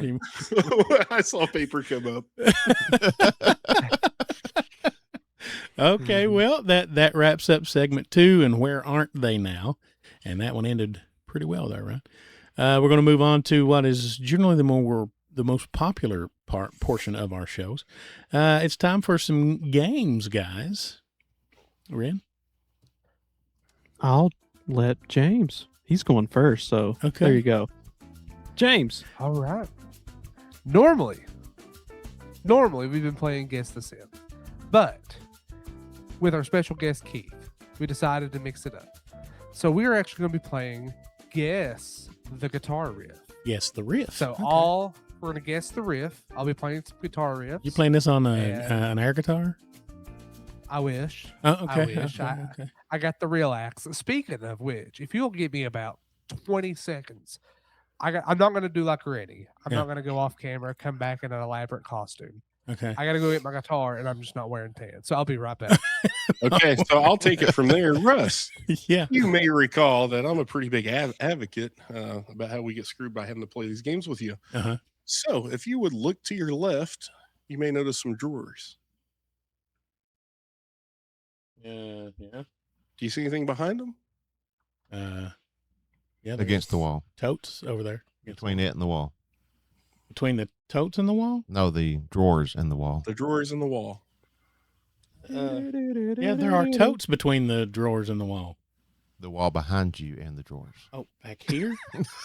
I saw paper come up. Okay, well, that wraps up segment 2, and where aren't they now? And that one ended pretty well there, right? We're going to move on to what is generally the most popular portion of our shows. It's time for some games, guys. Ren? I'll let James. He's going first, so Okay. there you go. James. All right. Normally we've been playing Guess the Synth, but with our special guest Keith, we decided to mix it up. So we are actually going to be playing Guess the Guitar Riff. Yes, the riff. So Okay. we're going to guess the riff. I'll be playing some guitar riffs. You playing this on And- an air guitar? I wish. Oh, okay. I wish. Okay. I got the real axe. Speaking of which, if you'll give me about 20 seconds, I'm not going to do like Rennie. I'm Yeah. not going to go off camera, come back in an elaborate costume. Okay. I got to go get my guitar, and I'm just not wearing tan. So I'll be right back. Okay, so I'll take it from there. Russ, Yeah. you may recall that I'm a pretty big advocate about how we get screwed by having to play these games with you. Uh-huh. So if you would look to your left, you may notice some drawers. Yeah. Do you see anything behind them? Yeah. Against the wall. Totes over there. Between it and the wall. Between the totes and the wall? No, the drawers and the wall. The drawers in the wall. Yeah, there are totes between the drawers and the wall. The wall behind you and the drawers. Oh, back here?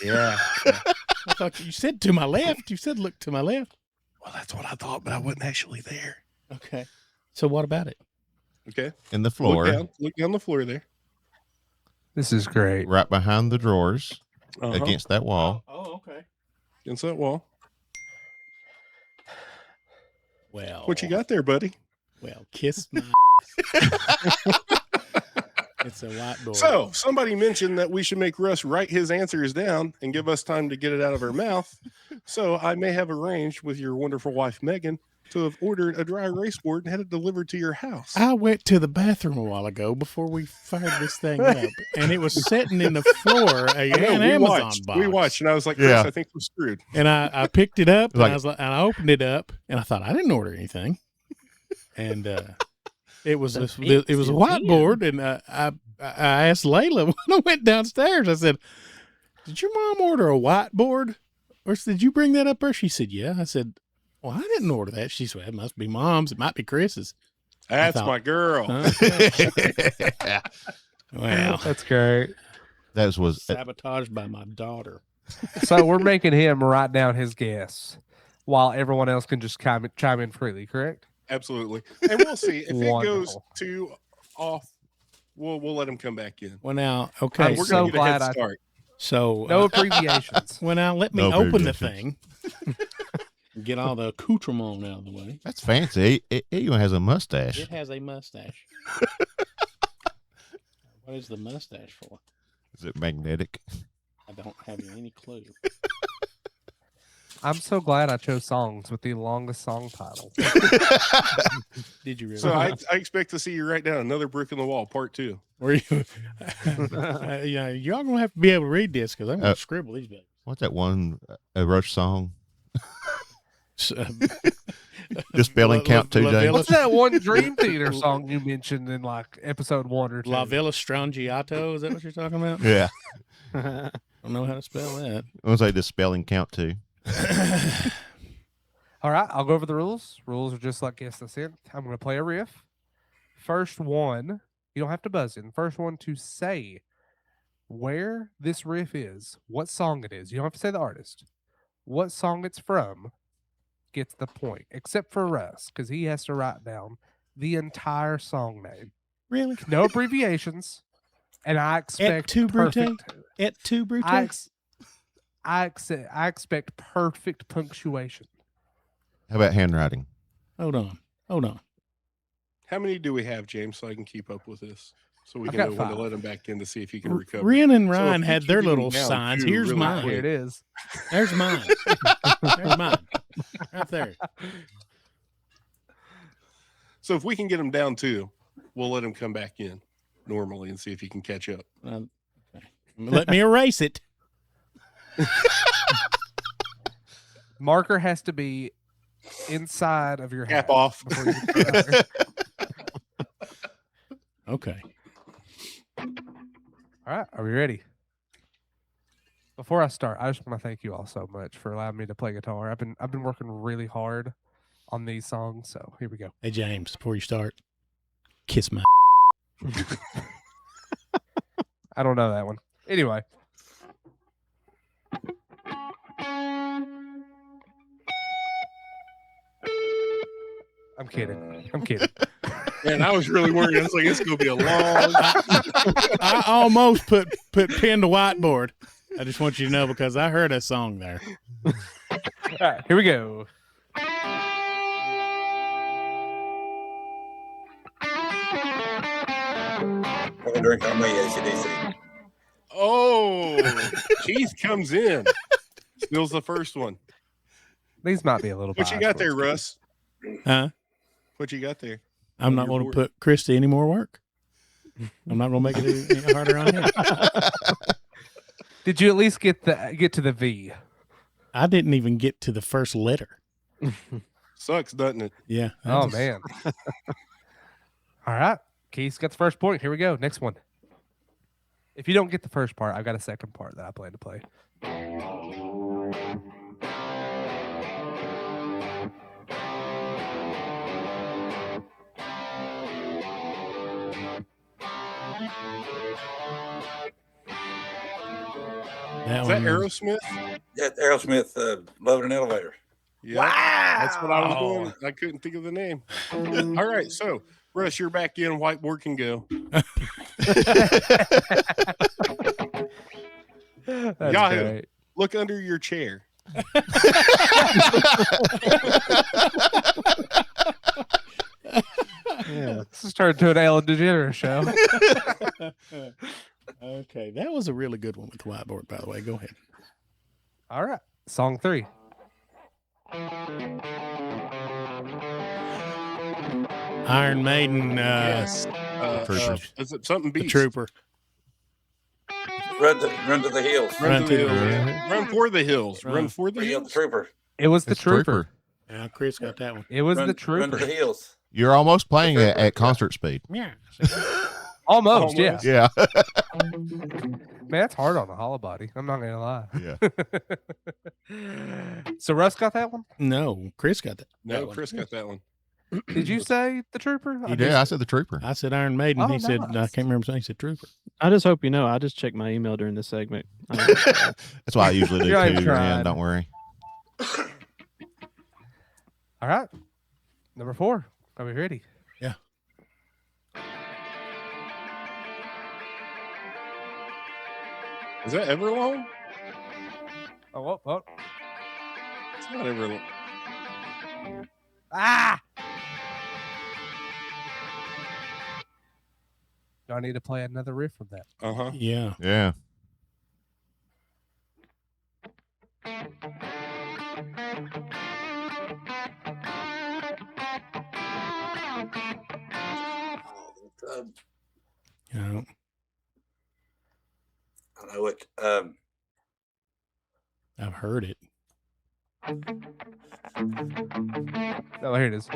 Yeah. I thought you said to my left. You said look to my left. Well, that's what I thought, but I wasn't actually there. Okay. So what about it? Okay. And the floor. Look down the floor there. This is great. Right behind the drawers. Uh-huh. Against that wall. Oh, okay. Against that wall. Well, What you got there, buddy? Well, kiss my. It's a whiteboard. So somebody mentioned that we should make Russ write his answers down and give us time to get it out of our mouth. So I may have arranged with your wonderful wife, Megan, to have ordered a dry erase board and had it delivered to your house. I went to the bathroom a while ago before we fired this thing up, and it was sitting in the floor. An Amazon box. We watched, and I was like, Chris, Yeah. I think we're screwed. And I picked it up, and Like- I was like, and I opened it up, and I thought I didn't order anything, and it was a whiteboard, and I asked Layla when I went downstairs. I said, "Did your mom order a whiteboard, or did you bring that up there?" She said, "Yeah." I said, "Well, I didn't order that." She said, "It must be Mom's. It might be Chris's." That's thought- my girl. Well, That's great. That was sabotaged by my daughter. So we're making him write down his guess while everyone else can just chime in freely, correct? Absolutely. And we'll see. If it goes Wonderful. too off, we'll let him come back in. Well, now, okay, I'm We're so going to get a head glad start. so No abbreviations. well, now let me No open the thing. abbreviations. Get all the accoutrement out of the way. That's fancy. It even has a mustache. It has a mustache. What is the mustache for? Is it magnetic? I don't have any clue. I'm so glad I chose songs with the longest song title. Did you really? So I expect to see you write down Another Brick in the Wall, part 2. Were you? Yeah, y'all gonna have to be able to read this because I'm gonna scribble these bits. What's that one a Rush song? The spelling count too, James. What's that one Dream Theater song you mentioned in like episode 1 or 2? La Villa Strangiato, is that what you're talking about? Yeah. I don't know how to spell that. I was like the spelling count too. All right, I'll go over the rules. Rules are just like Guess the Synth. I'm going to play a riff. First one, you don't have to buzz in. First one to say where this riff is, what song it is. You don't have to say the artist. What song it's from gets the point, except for Russ, because he has to write down the entire song name. Really? No abbreviations. And I expect tu brute? perfect. Et tu brute? I expect perfect punctuation. How about handwriting? Hold on. How many do we have, James, so I can keep up with this? So we I've can know got when to 5. let him back in to see if he can recover. Ren and So Ryan if had you their keep little them down signs. too, Here's really mine. Here it is. There's mine. There's mine. Right there. So if we can get him down 2, we'll let him come back in normally and see if he can catch up. Okay. Let me erase it. Marker has to be inside of your Cap hat off. before you can get out there. Okay. All right, are we ready? Before I start, I just want to thank you all so much for allowing me to play guitar. I've been working really hard on these songs, so here we go. Hey, James, before you start, kiss my. I don't know that one. Anyway. I'm kidding. I'm kidding. Man, I was really worried. I was like, it's going to be a long. I almost put pen to whiteboard. I just want you to know because I heard a song there. All right, here we go. Have a drink on me, ACDC. Oh, Keith comes in. Steals the first one. These might be a little. What you got there, Russ? Huh? What you got there? I'm not going to put Christy any more work. I'm not going to make it any harder on him. Did you at least get to the V? I didn't even get to the first letter. Sucks, doesn't it? Yeah. Oh, man. All right. Keith's got the first point. Here we go. Next one. If you don't get the first part, I've got a second part that I plan to play. Is that Aerosmith? Yeah, Aerosmith, Love in an Elevator. Yeah, wow. That's what I was doing. I couldn't think of the name. All right, so Russ, you're back in. Whiteboard can go. Yahoo, great. Look under your chair. Yeah. This is turned to an Ellen DeGeneres show. Okay, that was a really good one with the whiteboard, by the way. Go ahead. All right, song 3. Iron Maiden. Yes. Is it something The Beast? Trooper. Run to the hills. Run to the hills. Run for the hills. Run for the The hills. Trooper. It was the It's Trooper. Yeah, Chris got that one. It was Run the to the Trooper. hills. You're almost playing it at concert speed. Yeah. Almost, yeah. Yeah. Man, that's hard on the hollow body. I'm not gonna lie. Yeah. So Russ got that one. No, Chris got that. No, that one. Chris got that one. Did you say the Trooper? Yeah, I said the Trooper. I said Iron Maiden. Oh, He said, I nice. can't remember. He said Trooper. I just hope you know. I just check my email during this segment. That's why I usually do You're not even too. Man, trying. don't worry. All right. Number 4. Are we ready? Yeah. Is that Everlong? Oh. It's not Everlong. Ah! Do I need to play another riff from that? Uh-huh. Yeah. Yeah. Yeah. I know it. I've heard it. Oh, here it is.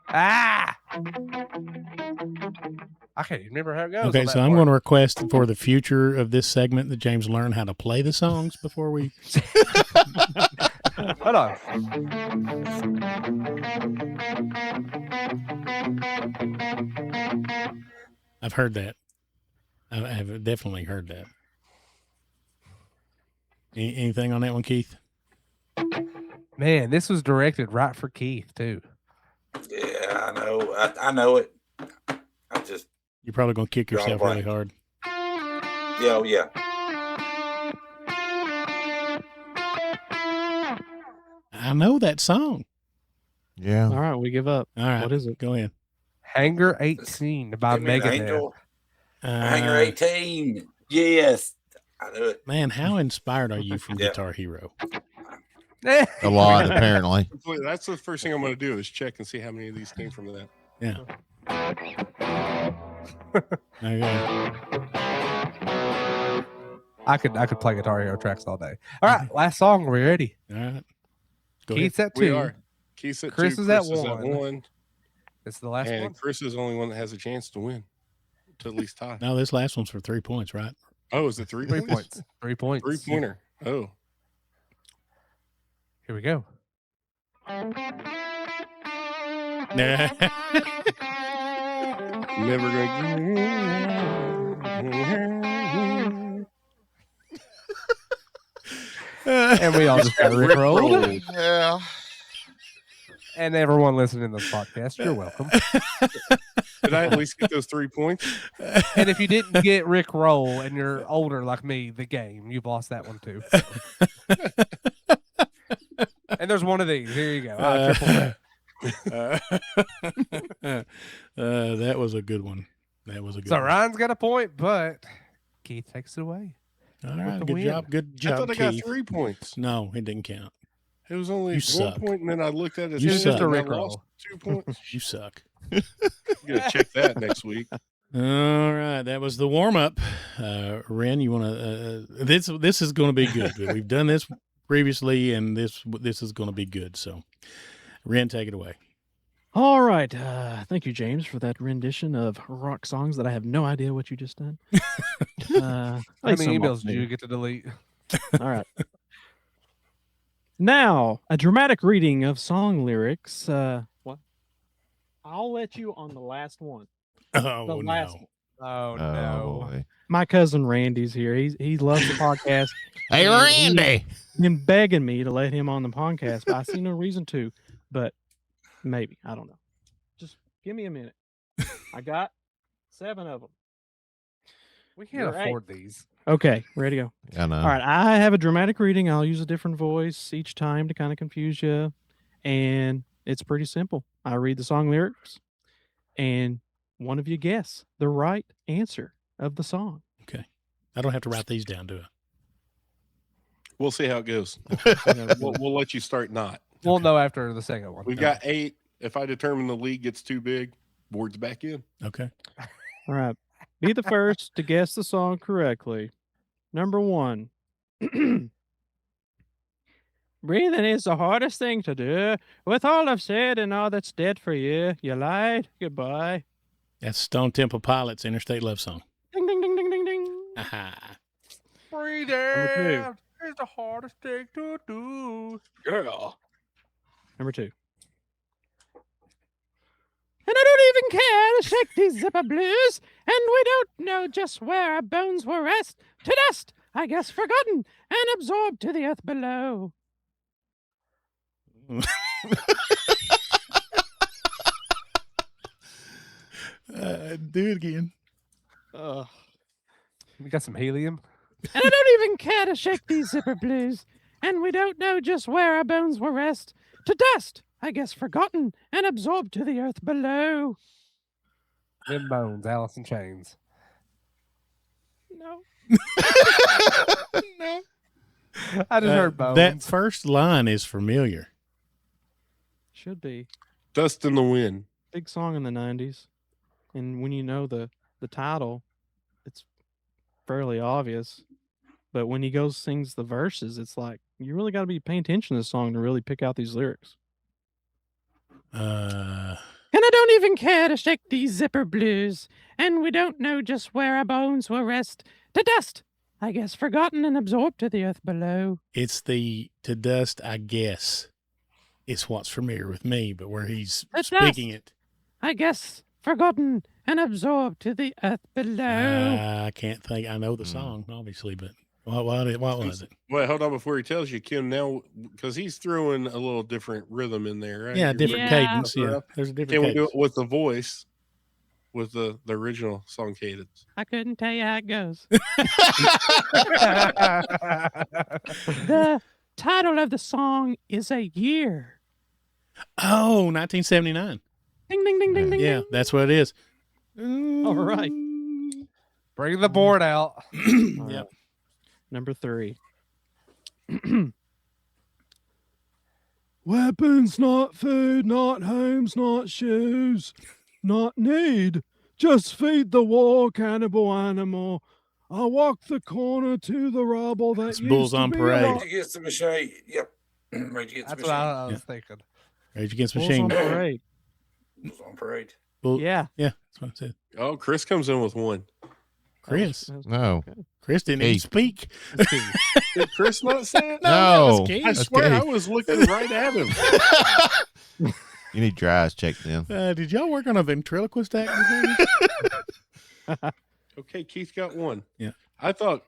Ah! I can't even remember how it goes. Okay, so I'm going to request for the future of this segment that James learn how to play the songs before we. Hold on. I've heard that. I've definitely heard that. Anything on that one, Keith? Man, this was directed right for Keith, too. Yeah, I know. I know it. I just. You're probably going to kick Drawing a yourself really blank. hard. Yeah, yeah. I know that song. Yeah. All right, we give up. All right. What is it? Go ahead. Hangar 18 by Give me an Megadeth. angel. Hanger 18. Yes. I knew it. Man, how inspired are you from Yeah. Guitar Hero? A lot, apparently. That's the first thing I'm going to do is check and see how many of these came from that. Yeah. Okay. I could play Guitar Hero tracks all day. All right, last song. Are we ready? All right. Go Keith's ahead. at We 2. are. Keith's at Chris 2. is at Chris is at 1. 1. It's the last And one. Chris is the only one that has a chance to win, to at least tie. No, this last one's for 3 points, right? Oh, is it 3 3 points? points. 3 points. 3-pointer. Oh. Here we go. Never going And we all just got rickrolled. Yeah. And everyone listening to this podcast, you're welcome. Did I at least get those 3 points? And if you didn't get Rick Roll and you're older like me, the game, you've lost that one too. And there's one of these. Here you go. That was a good one. That was a good So one. Ryan's got a point, but Keith takes it away. All right, the good win. job. Good I job, thought I got Keith. 3 points. No, it didn't count. It was only You 1 suck. point, and then I looked at it. You and suck. I Rickroll. lost 2 points. You suck. You gotta check that next week. All right, that was the warm up. Ren, you want to? This is going to be good. We've done this previously, and this is going to be good. So, Ren, take it away. All right. Thank you, James, for that rendition of rock songs that I have no idea what you just done. How many emails did you get to delete? All right. Now, a dramatic reading of song lyrics. What? I'll let you on the last one. Oh The last one. Oh, no. boy. My cousin Randy's here. He loves the podcast. Hey, Randy. He's been begging me to let him on the podcast, but I see no reason to. But maybe. I don't know. Just give me a minute. I got 7 of them. We can't You're afford these. Okay, ready to go. I know. All right, I have a dramatic reading. I'll use a different voice each time to kind of confuse you. And it's pretty simple. I read the song lyrics, and one of you guess the right answer of the song. Okay, I don't have to write these down, do I? We'll see how it goes. We'll let you start not. We'll know after the second one. We've got 8. If I determine the lead gets too big, board's back in. Okay. All right. Be the first to guess the song correctly. Number 1. Breathing is the hardest thing to do. With all I've said and all that's dead for you, you lied. Goodbye. That's Stone Temple Pilots' Interstate Love Song. Ding, ding, ding, ding, ding, ding. Aha. Breathing Number is the hardest thing to do. Girl. Number 2. And I don't even care to shake these zipper blues, and we don't know just where our bones will rest. To dust, I guess forgotten, and absorbed to the earth below. Do it again. We got some helium. And I don't even care to shake these zipper blues, and we don't know just where our bones will rest. To dust, I guess forgotten, and absorbed to the earth below. Them bones, Alice in Chains. No. No. I just heard bones. That first line is familiar. Should be. Dust in the wind. Big song in the 90s. And when you know the title, it's fairly obvious. But when he goes sings the verses, it's like you really got to be paying attention to the song to really pick out these lyrics. And I don't even care to shake these zipper blues, and we don't know just where our bones will rest. To dust, I guess forgotten and absorbed to the earth below. It's the to dust, I guess. It's what's familiar with me, but where he's To speaking dust. it. I guess forgotten and absorbed to the earth below. I can't think. I know the song, obviously, but what was it? Wait, hold on before he tells you, Kim. Now, because he's throwing a little different rhythm in there, right? Yeah, You're different Yeah. cadence. Yeah, there's a different Can we cadence. do it with the voice, with the original song cadence? I couldn't tell you how it goes. The title of the song is A Year. Oh, 1979. Ding, ding, ding, ding, ding. Yeah, ding. that's what it is. All right. Bring the board out. All Yep. right. Number 3. Weapons, not food, not homes, not shoes, not need. Just feed the war, cannibal animal. I walk the corner to the rubble that It's used Bulls to on be Parade. a rock. Rage Against the Machine. Yep. Rage Against That's the what Machine. I was thinking. Rage Against the Bulls Machine. on Parade. Bulls on Parade. Bull- Yeah. Yeah, that's what I said. Oh, Chris comes in with one. Chris. No. Chris didn't even Keith. speak. Did Chris not say it? No, that was No. Keith. I That's swear I Keith. was looking right at him. You need your eyes checked then. Did y'all work on a ventriloquist act? Okay, Keith got one. Yeah. I thought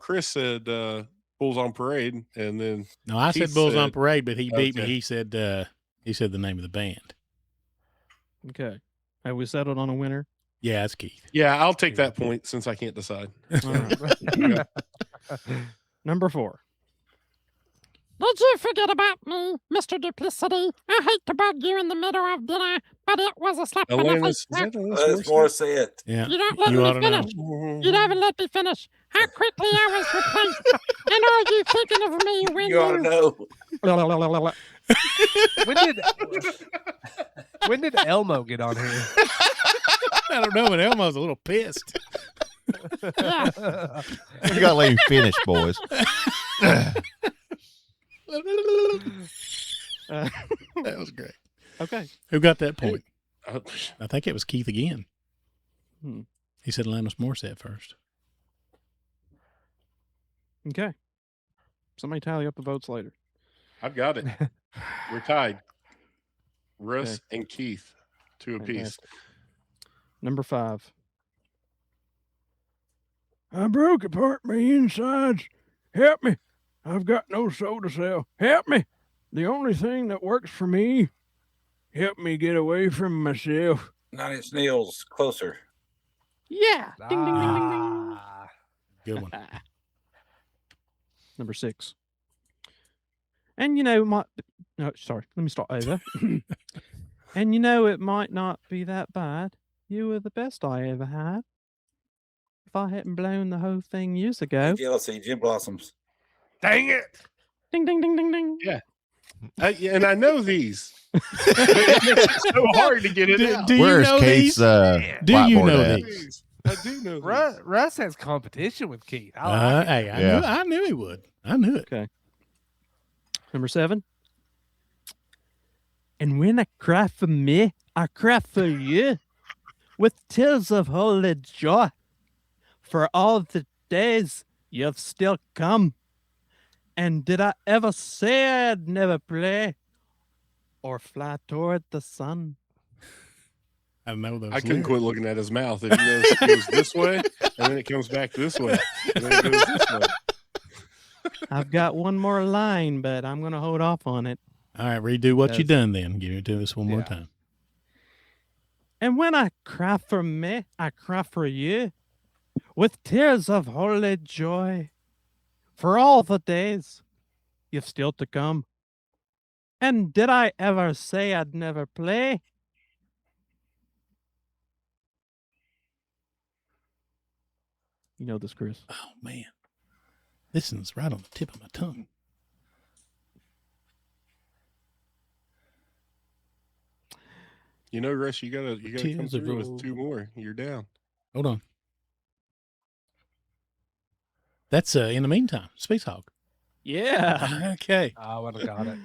Chris said Bulls on Parade, and then No, I Keith said Bulls on said- Parade, but he beat me. Okay. He said the name of the band. Okay. Have we settled on a winner? Yeah, that's Keith. yeah, I'll take that point since I can't decide. All right. Number 4. Did you forget about me, Mr. Duplicity? I hate to bug you in the middle of dinner, but it was a slap in the Alanis, face. is that Alanis Let's Morissette? more say it. Yeah, You don't let you me ought to know. finish. You never let me finish. How quickly I was replaced. And are you thinking of me when You ought to know. When did Elmo get on here? I don't know, but Elmo's a little pissed. Yeah. You got to let him finish, boys. That was great. Okay. Who got that point? Uh, I think it was Keith again. Hmm. He said Alanis Morissette first. Okay. Somebody tally up the votes later. I've got it. We're tied. Russ and Keith, 2 apiece. Fantastic. Number 5. I broke apart my insides. Help me. I've got no soul to sell. Help me. The only thing that works for me. Help me get away from myself. 9 Inch Nails, Closer. Yeah. Ding, ding, ding, ding, ding. Good one. Number 6. And no, sorry, let me start over. And it might not be that bad. You were the best I ever had. If I hadn't blown the whole thing years ago. Jealousy, Jim Blossoms. Dang it! Ding, ding, ding, ding, ding. Yeah. And I know these. It's so hard to get it out. Do you Where's know Kate's these? Do you whiteboard know at? these? I do know these. Russ has competition with Keith. I like it. Hey, Yeah. I knew he would. I knew it. Okay. Number 7. And when I cry for me, I cry for you with tears of holy joy. For all the days you've still come. And did I ever say I'd never play or fly toward the sun? I know those. I couldn't lyrics. quit looking at his mouth. It goes this way, and then it comes back this way, and then it goes this way. I've got one more line, but I'm going to hold off on it. All right, redo what you Yes. done then. Give it to us one more Yeah. time. And when I cry for me, I cry for you with tears of holy joy for all the days you've still to come. And did I ever say I'd never play? You know this, Chris. Oh man, this one's right on the tip of my tongue. You know, Russ, you gotta come Tears of through with gold. 2 more. You're down. Hold on. That's in the meantime, Space Hog. Yeah. Okay, I would have got it.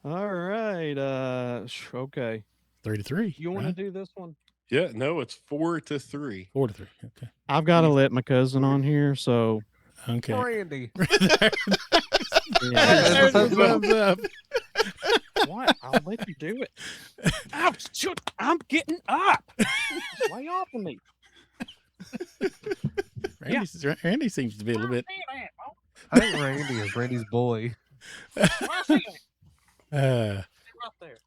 All right. Okay. 3-3. You want right? to do this one? Yeah, no, it's 4-3. 4-3. Okay. I've got to let my cousin on here, so Okay. Randy. yeah. There's a thumbs up. What? I'll let you do it. Ow, shoot, I'm getting up. Lay off of me. Randy seems to be a little bit. I think Randy is Randy's bully. I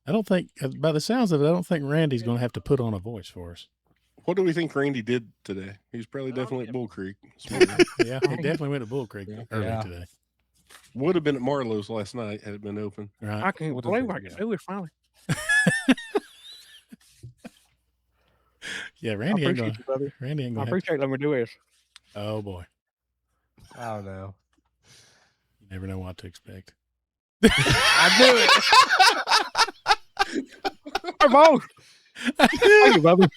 don't think, by the sounds of it, I don't think Randy's going to have to put on a voice for us. What do we think Randy did today? He's probably definitely at Bull Creek. Yeah, he definitely went to Bull Creek early Yeah. today. Would have been at Marlowe's last night had it been open. Right. I can't What does believe it I do? can do it finally. Yeah, I Randy ain't appreciate going. you, brother. Randy ain't I going. appreciate letting me do this. Oh boy, I don't know. you never know what to expect. I knew it. Hey, boss. Thank you, Bubby.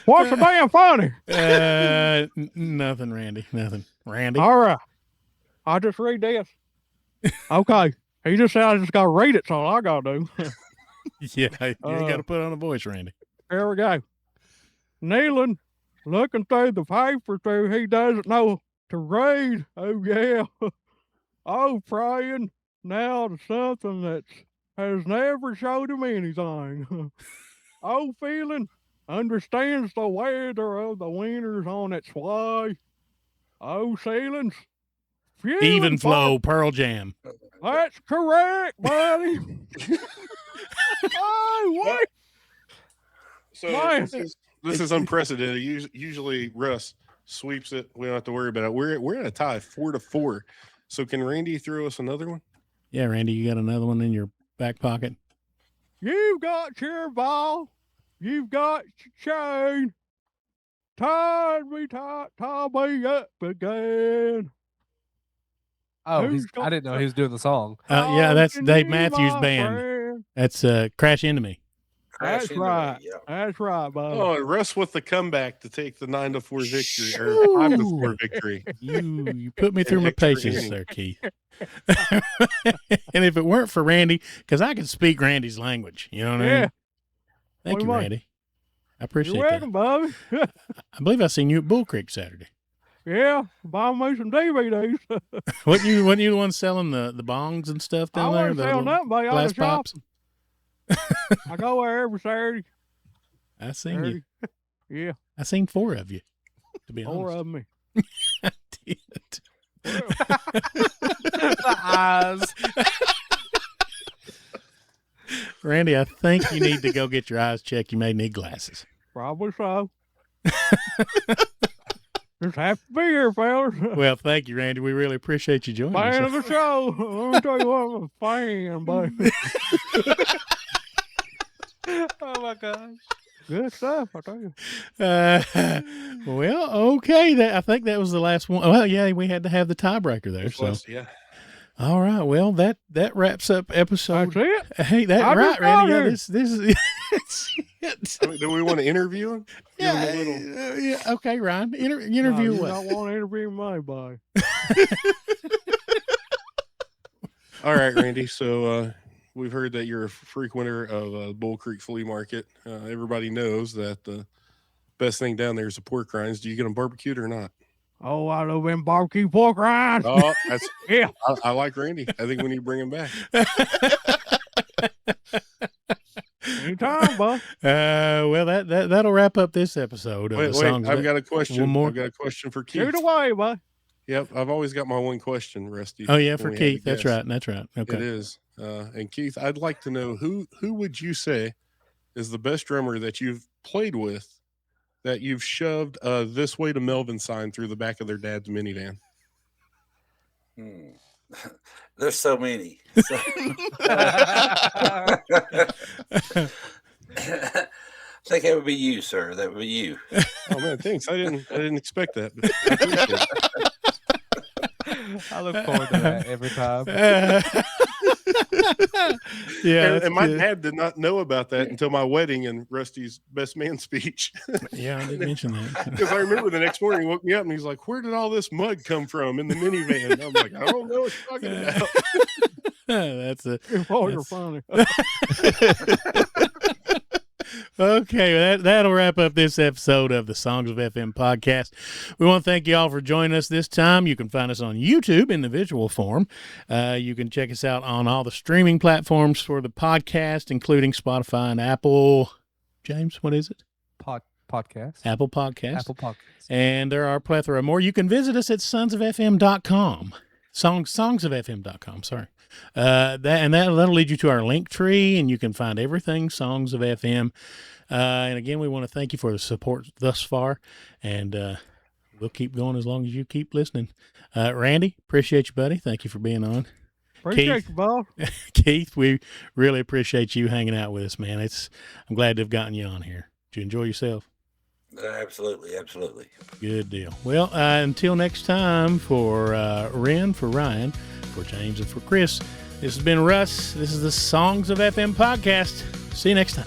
What's the damn funny? Nothing, Randy. Nothing. Randy. All right. I'll just read this. Okay. He just said I just got to read it. That's all I got to do. Yeah, you ain't got to put on a voice, Randy. Here we go. Kneeling, looking through the papers through he doesn't know to read. Oh, yeah. Oh, praying now to something that has never showed him anything. Oh, feeling understands the weather of the winters on its way. Oh, ceilings. Even flow, Pearl Jam. That's correct, buddy. Oh, what? So this is unprecedented. Usually Russ sweeps it. We don't have to worry about it. We're at a tie, 4-4. So can Randy throw us another one? Yeah, Randy, you got another one in your back pocket? You've got your ball. You've got your chain. Tie me up again. Oh, I didn't know he was doing the song. Yeah, that's Talking Dave to Matthews my Band. friend. That's Crash Into Me. That's right. That's right, buddy. Oh, and Russ with the comeback to take the 9-4 victory or 5-4 victory. You put me through my paces there, Keith. And if it weren't for Randy, because I can speak Randy's language, you know what I mean? Thank you, Randy. I appreciate You're welcome, Bobby. I believe I seen you at Bull Creek Saturday. Yeah, buy me some DVDs. Wasn't you the one selling the bongs and stuff down there? I wasn't selling nothing, buddy. I glass was pops. I go there every Saturday. I seen you. Yeah. I seen 4 of you, to be honest. 4 of me. I did. The eyes. Randy, I think you need to go get your eyes checked. You may need glasses. Probably so. Just happy to be here, fellas. Well, thank you, Randy. We really appreciate you joining Fan us. of the show. Let me tell you what, I'm a fan, buddy. Oh my gosh. Good stuff, I tell you. Well, okay. I think that was the last one. Well, yeah, we had to have the tiebreaker there. So, yeah. All right. Well, that wraps up episode. That's it. Hey, that's right, Randy. Yeah, this is it. I mean, do we want to interview him? Yeah. Okay, Ryan. Interview no, what? I want to interview my boy. All right, Randy. So we've heard that you're a frequenter of Bull Creek Flea Market. Everybody knows that the best thing down there is the pork rinds. Do you get them barbecued or not? Oh, I love them barbecue pork rinds. Oh, that's yeah. I like Randy. I think we need to bring him back. Anytime, bud. Well, that'll wrap up this episode of Wait, the songs. I've got a question. One more. I've got a question for Keith. Shoot away, bud. Yep, I've always got my one question, Rusty. Oh yeah, for Keith. That's right. That's right. Okay. It is. And Keith, I'd like to know who would you say is the best drummer that you've played with that you've shoved "This Way to Melvin" sign through the back of their dad's minivan? There's so many. I think that would be you, sir. That would be you. Oh man, thanks. I didn't expect that. But I appreciate it. I look forward to that every time. Yeah, and my dad did not know about that until my wedding and Rusty's best man speech. Yeah, I didn't mention that. Because I remember the next morning he woke me up and he's like, "Where did all this mud come from in the minivan?" And I'm like, "I don't know what you're talking about." That's a. You're funny. Okay, that'll wrap up this episode of the Songs of FM podcast. We want to thank you all for joining us this time. You can find us on YouTube in the visual form. You can check us out on all the streaming platforms for the podcast, including Spotify and Apple. James, what is it? Podcast. Apple Podcast. Apple Podcast. And there are a plethora more. You can visit us at sonsofm.com. Songsofm.com, sorry. That'll lead you to our link tree, and you can find everything Songs of FM. And again, we want to thank you for the support thus far, and we'll keep going as long as you keep listening. Randy, appreciate you, buddy. Thank you for being on. Appreciate you, boss. Keith, we really appreciate you hanging out with us, man. I'm glad to have gotten you on here. Did you enjoy yourself? Absolutely, absolutely. Good deal. Well, until next time, for Ren, for Ryan, for James, and for Chris, this has been Russ. This is the Songs of FM podcast. See you next time.